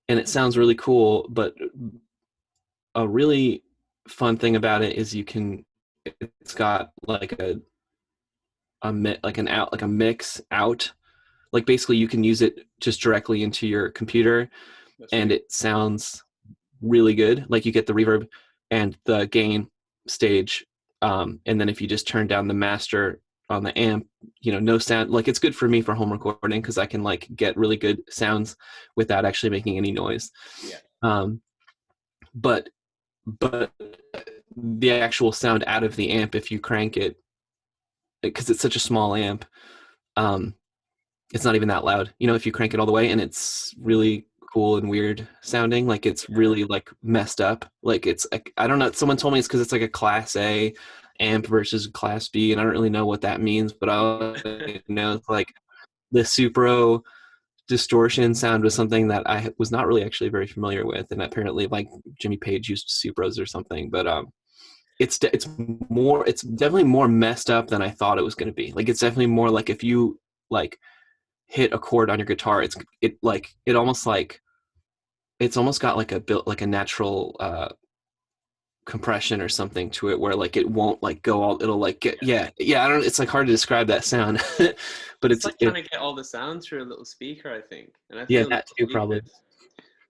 and it sounds really cool, but a really fun thing about it is it's got like like an out, like a mix out, like basically you can use it just directly into your computer, That's and really. it sounds really good. Like you get the reverb and the gain stage, and then if you just turn down the master on the amp, no sound. Like it's good for me for home recording because I can like get really good sounds without actually making any noise. Yeah. um, but but the actual sound out of the amp, if you crank it, because it's such a small amp, um it's not even that loud, if you crank it all the way, and it's really cool and weird sounding. Like it's Yeah. really like messed up. Like it's like, I don't know, someone told me it's because it's like a class A amp versus class B, and I don't really know what that means, but I know it's like the Supro distortion sound was something that I was not really actually very familiar with, and apparently like Jimmy Page used Supros or something. But it's definitely more messed up than I thought it was going to be. Like it's definitely more like if you like hit a chord on your guitar, it's almost got like a built, like a natural compression or something to it, where like it won't like go all, it'll like get, Yeah. yeah, I don't, it's like hard to describe that sound. But It's like trying to get all the sound through a little speaker, I think. And I yeah, feel that little too probably. speakers,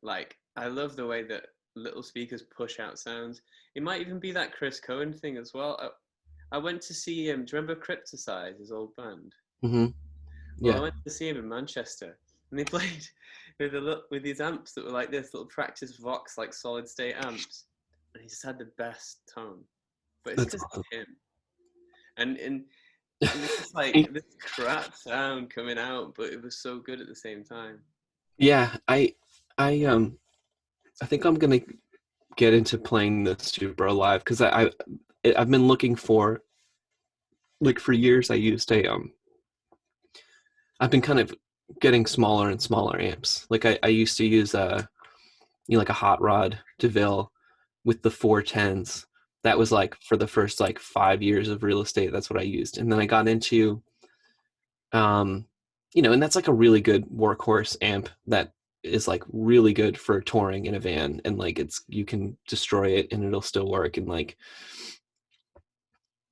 like, I love the way that little speakers push out sounds. It might even be that Chris Cohen thing as well. I went to see him. Do you remember Cryptocide, his old band? Hmm. Well, I Yeah. went to see him in Manchester, and they played with these amps that were like this little practice Vox, like solid state amps, and he just had the best tone. But it's That's because awesome. it's him, and it's just like this crap sound coming out, but it was so good at the same time. Yeah, I think I'm gonna get into playing the Supro live, because I've been looking for, like, for years. I've been kind of getting smaller and smaller amps. Like I used to use like a hot rod DeVille with the 410s. That was like for the first like 5 years of real estate. That's what I used, and then I got into, um, and that's like a really good workhorse amp that is like really good for touring in a van, and like you can destroy it and it'll still work, and like,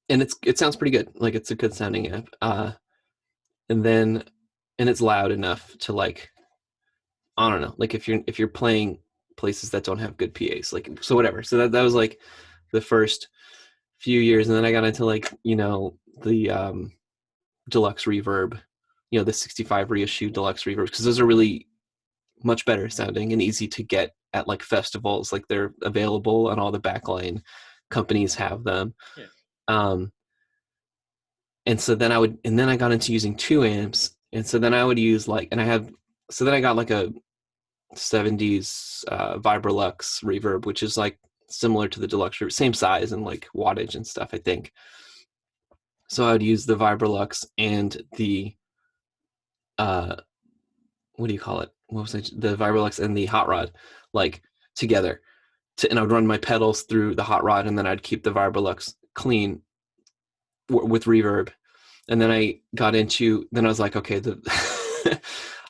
and it sounds pretty good. Like it's a good sounding amp. And then, and it's loud enough to, like, I don't know, like if you're playing places that don't have good PAs, like, so whatever. So that was like the first few years, and then I got into, like, the deluxe reverb, the 65 reissue deluxe reverb, because those are really much better sounding and easy to get at like festivals. Like they're available and all the backline companies have them. Yeah. And so then I got into using 2 amps, and so then I would use like, so then I got like a 70s Vibrolux reverb, which is like similar to the deluxe reverb, same size and like wattage and stuff, I think. So I would use the Vibrolux and the what do you call it? What was it? The Vibrolux and the hot rod, like, together, and I would run my pedals through the hot rod, and then I'd keep the Vibrolux clean with reverb. And then then I was like, okay,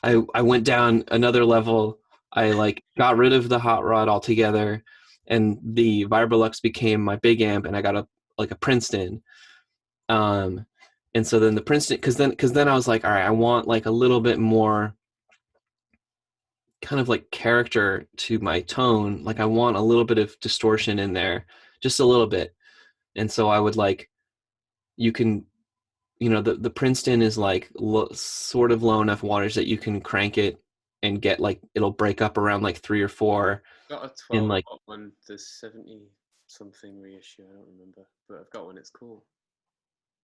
I went down another level. I like got rid of the hot rod altogether, and the Vibrolux became my big amp, and I got a Princeton. And so then the Princeton, because then I was like, all right, I want like a little bit more kind of like character to my tone. Like I want a little bit of distortion in there, just a little bit. And so I would like, you can, the Princeton is like sort of low enough wattage that you can crank it and get like, it'll break up around like 3 or 4. Got a In 12 like, one, the 70 something reissue. I don't remember, but I've got one. It's cool.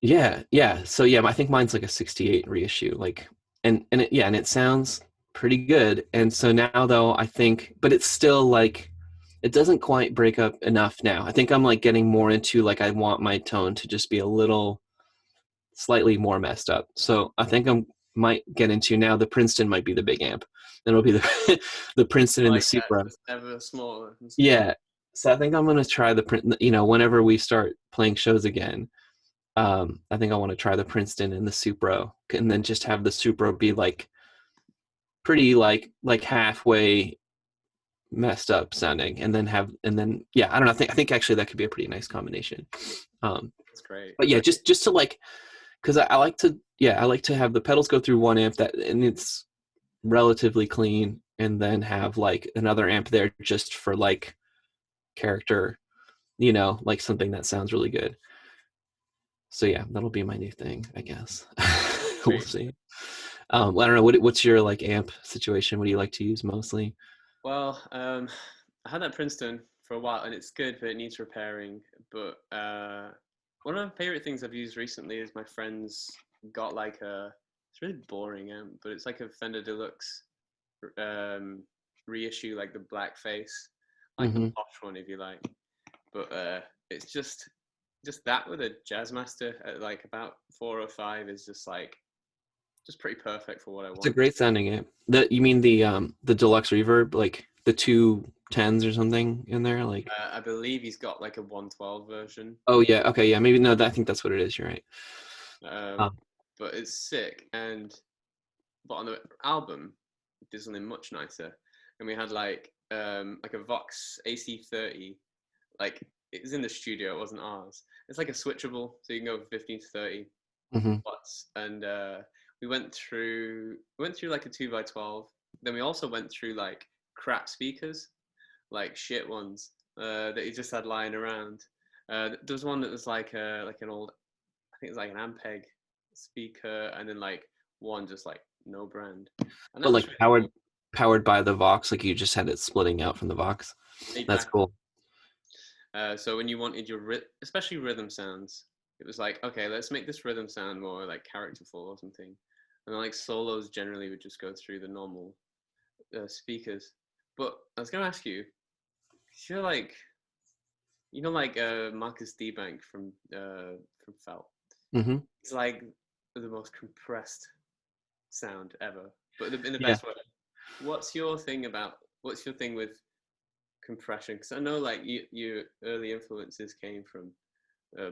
yeah. So yeah, I think mine's like a 68 reissue. Like, and it sounds pretty good. And so now though, I think, but it's still like, it doesn't quite break up enough now. I think I'm like getting more into like, I want my tone to just be a little slightly more messed up. So I think might get into now, the Princeton might be the big amp. Then it'll be the the Princeton I and the like that. Supra. It's ever smaller and smaller. Yeah. So I think I'm gonna try whenever we start playing shows again. I think I want to try the Princeton and the Supro, and then just have the Supro be like pretty like halfway messed up sounding, and then yeah, I don't know. I think actually that could be a pretty nice combination. That's great. But yeah, just to like, because I like to have the pedals go through one amp and it's relatively clean, and then have like another amp there just for like character, like something that sounds really good. So yeah, that'll be my new thing, I guess. We'll Great. see. I don't know. What's your like amp situation? What do you like to use mostly? Well, I had that Princeton for a while, and it's good, but it needs repairing. But one of my favorite things I've used recently is my friend's got like it's really boring amp, but it's like a Fender Deluxe reissue, like the black face, like the Mm-hmm. posh one, if you like. But it's just that with a Jazzmaster at like about 405 is just pretty perfect for what I It's a want. great sounding amp. You mean the deluxe reverb, like the 210s or something in there, like? I believe he's got like a 112 version, Oh yeah, okay, yeah, maybe no. I think that's what it is. You're right. um, Um, but it's sick. But on the album, there's something much nicer. And we had like a Vox AC30, like it was in the studio, it wasn't ours. It's like a switchable, so you can go from 15 to 30 mhm. watts. And we went through like a 2x12. Then we also went through like crap speakers, like shit ones that he just had lying around. There was one that was like an old, I think it was like an Ampeg speaker, and then like one just like no brand, and But that was like really cool. powered by the Vox, like you just had it splitting out from the Vox. That's Exactly. cool. So when you wanted your especially rhythm sounds, it was like, okay, let's make this rhythm sound more like characterful or something. And then like solos generally would just go through the normal speakers. But I was going to ask you, feel like like Marcus Debank from Felt. Mm-hmm. It's like the most compressed sound ever, but in the Yeah, best way. What's your thing about? What's your thing with compression? Because I know like your early influences came from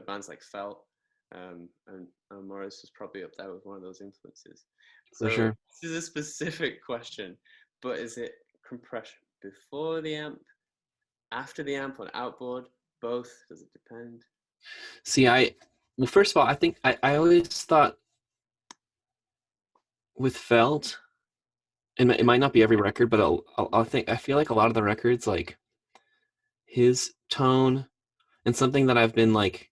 bands like Felt, and Morris was probably up there with one of those influences. for So sure. this is a specific question, but is it compression before the amp, after the amp, on outboard, both? Does it depend? See, well, first of all, I think I always thought with Felt, and it might not be every record, but I feel like a lot of the records, like his tone, and something that I've been like,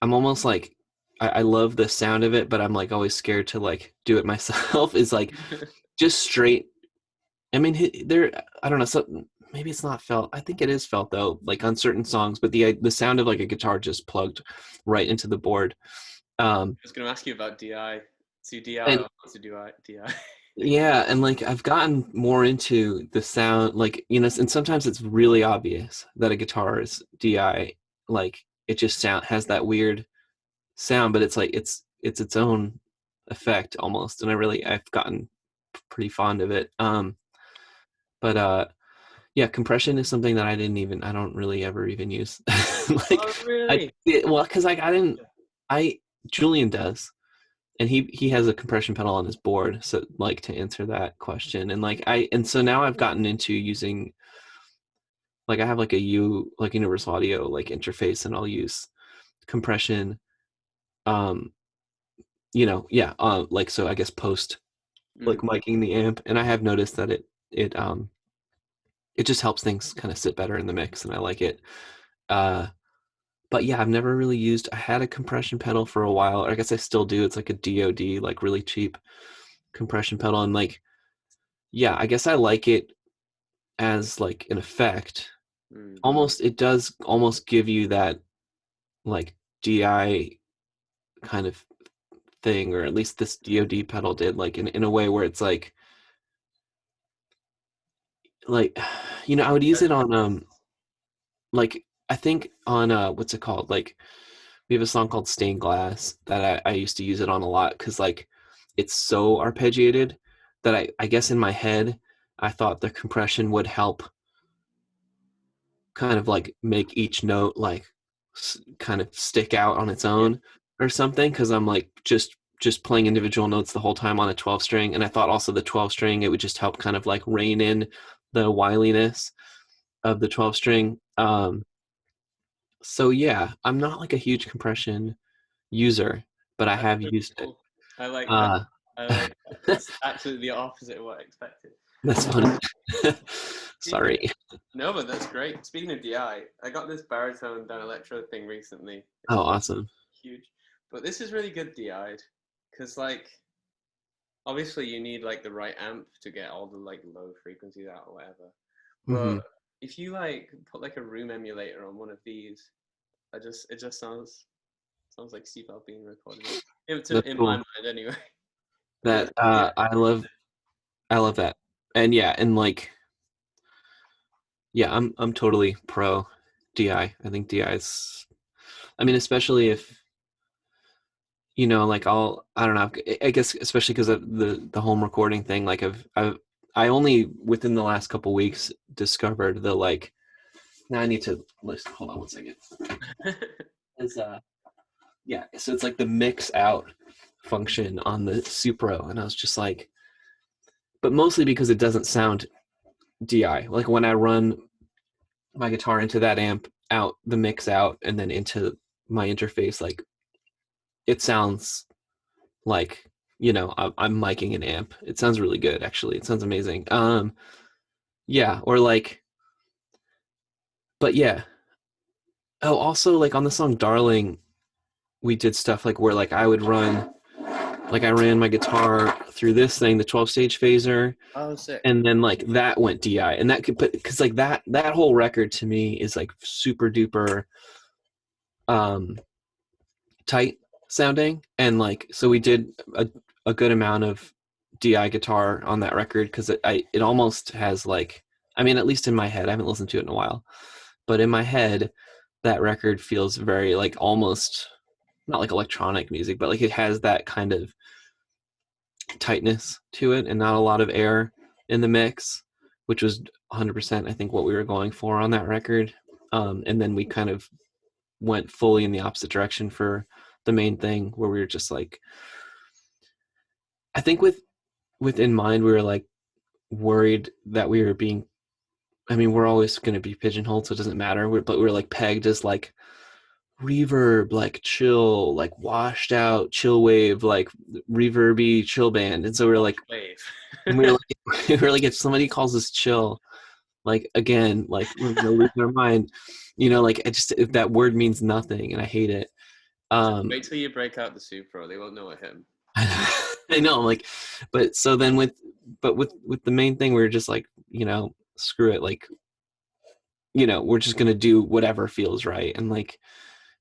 I'm almost like, I love the sound of it, but I'm like always scared to like do it myself. Is like just straight. I mean, there. I don't know. So maybe it's not Felt. I think it is Felt though, like on certain songs. But the sound of like a guitar just plugged right into the board. I was going to ask you about DI. So DI And or to do DI? yeah, and like I've gotten more into the sound, like and sometimes it's really obvious that a guitar is DI. Like it just has that weird sound, but it's like it's its own effect almost, and I've gotten pretty fond of it. But yeah, compression is something that I don't really ever even use. Oh, Like really? well, because like I Julian does, and he has a compression pedal on his board, so like to answer that question, and so now I've gotten into using, like I have like like universal audio like interface, and I'll use compression, um yeah, like, so I guess post like Mm. miking the amp, and I have noticed that it just helps things kind of sit better in the mix, and I like it. uh but yeah, I've never really used, I had a compression pedal for a while, or I guess I still do. It's like a DoD, like really cheap compression pedal, and like, yeah, I guess I like it as like an effect. Mm. Almost, it does almost give you that like DI kind of thing, or at least this DoD pedal did, like in a way where it's like I would use it on like, I think on what's it called, like we have a song called Stained Glass that I used to use it on a lot, because like it's so arpeggiated that I guess in my head I thought the compression would help kind of like make each note like kind of stick out on its Yeah. own or something, because I'm like just playing individual notes the whole time on a 12 string, and I thought also the 12 string, it would just help kind of like rein in the wiliness of the 12 string. So yeah, I'm not like a huge compression user, but I That's have so used it. cool. I like that. uh I like that. It's actually the opposite of what I expected. that's funny. Speaking Sorry. No, but that's great. Speaking of DI, I got this baritone down electro thing recently. Oh, It's awesome. huge, but this is really good DI'd because like obviously you need like the right amp to get all the like low frequencies out or whatever. But Hmm. if you like put like a room emulator on one of these, it just sounds like CPAP being recorded. That's In my cool. mind anyway. But That yeah, I love that. And yeah, and like, yeah, I'm totally pro DI. I think DI is, I mean, especially if, like I don't know, I guess especially because of the home recording thing, like I only within the last couple weeks discovered the like, now I need to list, hold on one second. Is yeah, so it's like the mix out function on the Supro, and I was just like, but mostly because it doesn't sound DI. Like when I run my guitar into that amp, out the mix out, and then into my interface, like it sounds like, I'm miking an amp. It sounds really good, actually. It sounds amazing. Yeah, or like, but yeah. Oh, also like on the song Darling, we did stuff like where like I ran my guitar through this thing, the 12 stage phaser, oh, sick. and then like that went DI, and that could put, because like that whole record to me is like super duper um tight sounding, and like, so we did a good amount of DI guitar on that record, because it almost has like, I mean, at least in my head, I haven't listened to it in a while, but in my head, that record feels very like almost not like electronic music, but like it has that kind of tightness to it and not a lot of air in the mix, which was 100% I think what we were going for on that record. And then we kind of went fully in the opposite direction for the main thing, where we were just like, I think with in mind, we were like worried that we were being, I mean, we're always going to be pigeonholed, so it doesn't matter. But we're like pegged as like reverb, like chill, like washed out chill wave, like reverby chill band. And so we're like, Wave. we're like, we're like, if somebody calls us chill, like again, like we're gonna lose our mind. Like it just, if that word means nothing, and I hate it. Wait till you break out the Supro. They won't know what him. I know, like, but so then with the main thing, we were just like, screw it, like, we're just gonna do whatever feels right, and like,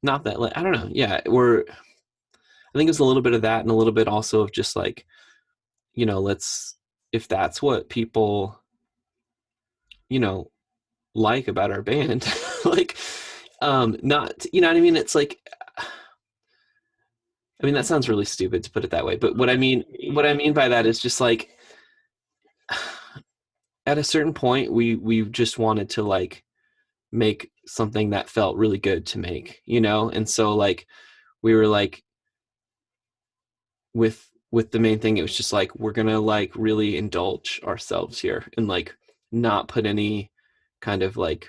not that, like, I don't know, yeah, I think it's a little bit of that, and a little bit also of just like, let's, if that's what people, like about our band, like, not, you know what I mean? It's like, I mean, that sounds really stupid to put it that way, but what I mean by that is just like, at a certain point, we just wanted to like make something that felt really good to make, and so like we were like, with the main thing, it was just like, we're gonna like really indulge ourselves here and like not put any kind of like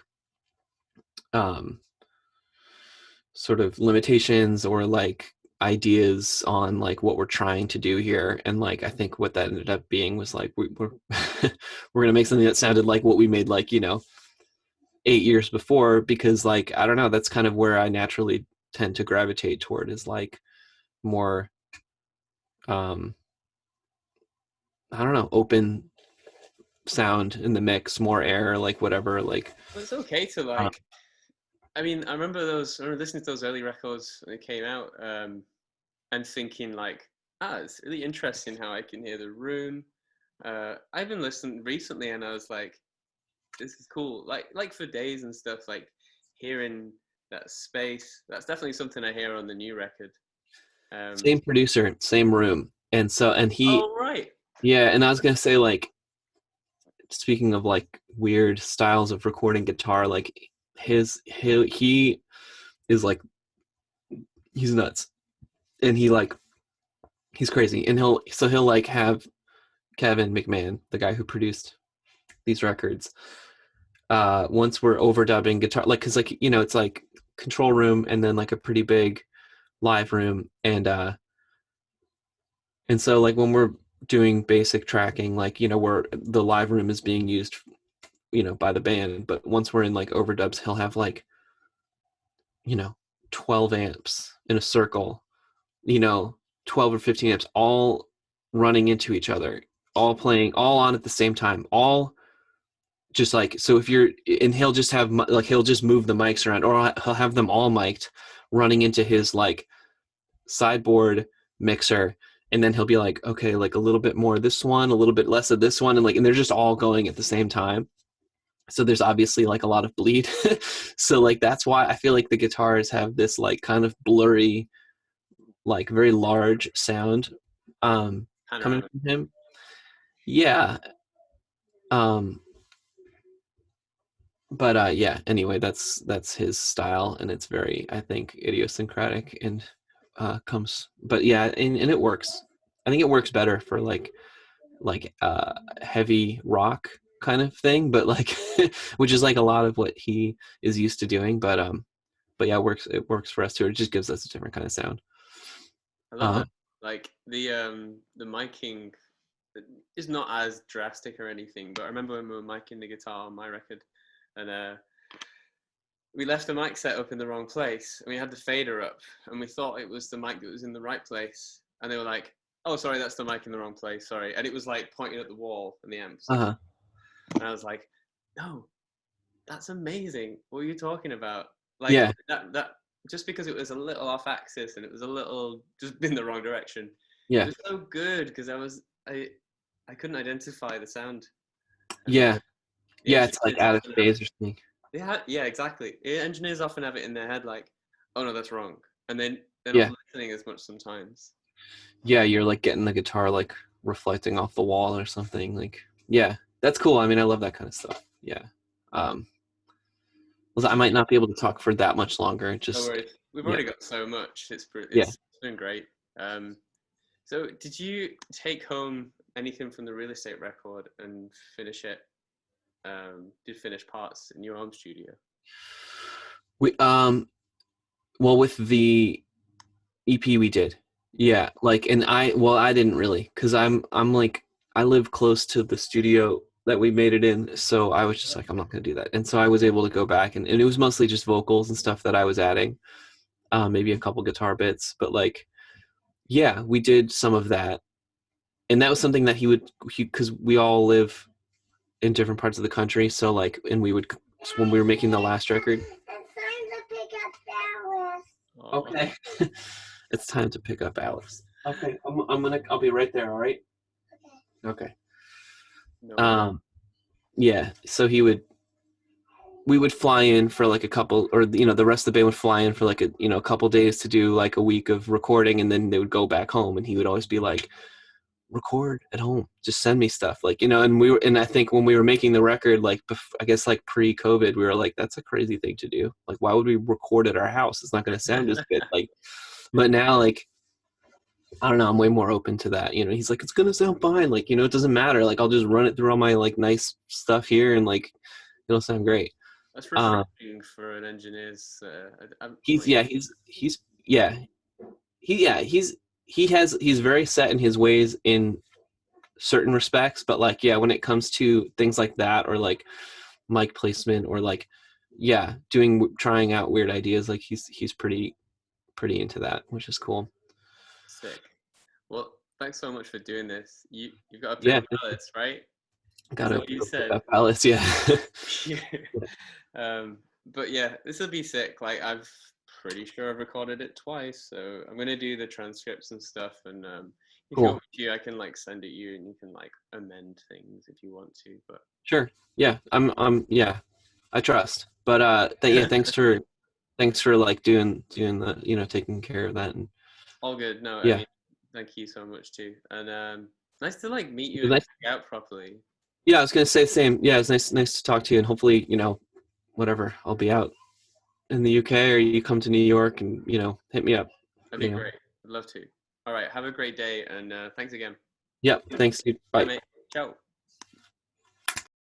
um sort of limitations or like ideas on like what we're trying to do here. And like I think what that ended up being was like, we're we're gonna make something that sounded like what we made, like 8 years before, because like I don't know, that's kind of where I naturally tend to gravitate toward, is like more um I don't know, open sound in the mix, more air, like whatever, like Well, it's okay to uh, like. I mean, I remember listening to those early records when they came out, and thinking like, it's really interesting how I can hear the room. I've been listening recently, and I was like, this is cool. Like for days and stuff, like hearing that space. That's definitely something I hear on the new record. same producer, same room. And so, and he, Oh right. yeah, and I was gonna say, like, speaking of like weird styles of recording guitar, like he is like, he's nuts, and he's crazy, and he'll like have Kevin McMahon, the guy who produced these records, once we're overdubbing guitar, like, because like it's like control room and then like a pretty big live room, and so like when we're doing basic tracking, like where the live room is being used by the band, but once we're in like overdubs, he'll have like 12 amps in a circle, you know 12 or 15 amps all running into each other, all playing all on at the same time, all just like, so if you're, and he'll just have like, he'll just move the mics around, or he'll have them all mic'd running into his like sideboard mixer, and then he'll be like, okay, like a little bit more of this one, a little bit less of this one, and like, and they're just all going at the same time, so there's obviously like a lot of bleed. So like that's why I feel like the guitars have this like kind of blurry, like very large sound coming Panoramic. from him. Yeah. um but yeah, anyway, that's his style, and it's very, I think, idiosyncratic, and comes, but yeah, and it works. I think it works better for like heavy rock kind of thing, but like which is like a lot of what he is used to doing, but yeah, it works for us too. It just gives us a different kind of sound. I love uh that. Like the miking is not as drastic or anything, but I remember when we were miking the guitar on my record, and we left the mic set up in the wrong place, and we had the fader up, and we thought it was the mic that was in the right place, and they were like, "Oh, sorry, that's the mic in the wrong place. Sorry," and it was like pointing at the wall and the amps, uh and I was like, "No, that's amazing. What are you talking about? Like yeah, that just because it was a little off axis and it was a little just in the wrong direction, it yeah, was so good because I couldn't identify the sound. And yeah, The Yeah, it's like engineers out of often have, phase or something. yeah, exactly. Engineers often have it in their head like, oh no, that's wrong, and then they're not Yeah. listening as much sometimes. Yeah, you're like getting the guitar like reflecting off the wall or something. Like, yeah, that's cool. I mean, I love that kind of stuff. Yeah. Um, I might not be able to talk for that much longer. No Just worries. We've yeah, already got so much. yeah. It's been great. Um, so did you take home anything from the real estate record and finish it? Did finish parts in your home studio? We well with the EP we did. Yeah, like and I didn't really cuz I'm like I live close to the studio that we made it in, so I was just like I'm not going to do that. And so I was able to go back and it was mostly just vocals and stuff that I was adding. Maybe a couple guitar bits, but like yeah, we did some of that. And that was something that cuz we all live in different parts of the country, so like and we would when we were making the last record. Oh, Okay. It's time to pick up Alex. Okay, I'll be right there, all right? Okay. no worries. Um yeah, so we would fly in for like a couple or the rest of the band would fly in for like a couple days to do like a week of recording and then they would go back home and he would always be like record at home. Just send me stuff and I think when we were making the record like I guess like pre-COVID we were like that's a crazy thing to do. Like why would we record at our house? It's not going to sound as good like but now like I don't know. I'm way more open to that. He's like, it's gonna sound fine. Like, it doesn't matter. Like, I'll just run it through all my like nice stuff here, and like, it'll sound great. That's Um, refreshing for an engineer's. he's yeah, he's yeah, he's very set in his ways in certain respects, but like, yeah, when it comes to things like that or like mic placement or like, yeah, trying out weird ideas, like he's pretty into that, which is cool. Sick. Well, thanks so much for doing this. You've got to pick Yeah, up Alice, right? Is gotta that what you go pick said? up Alice. Yeah. Yeah. But yeah, this will be sick. Like pretty sure I've recorded it twice, so I'm gonna do the transcripts and stuff. And if you Cool. want me to, I can like send it you, and you can like amend things if you want to. But Sure. Yeah. Yeah. I trust. But yeah, thanks for like doing the taking care of that and all good. No, I yeah. mean, thank you so much too. And nice to like meet It you was and nice. hang out properly. Yeah, I was gonna say the same. Yeah, it's nice to talk to you and hopefully, whatever, I'll be out in the UK or you come to New York and, hit me up. That'd be great. I'd love to. All right. Have a great day, and thanks again. Yep. Thanks, dude. Bye, Bye. mate. Ciao.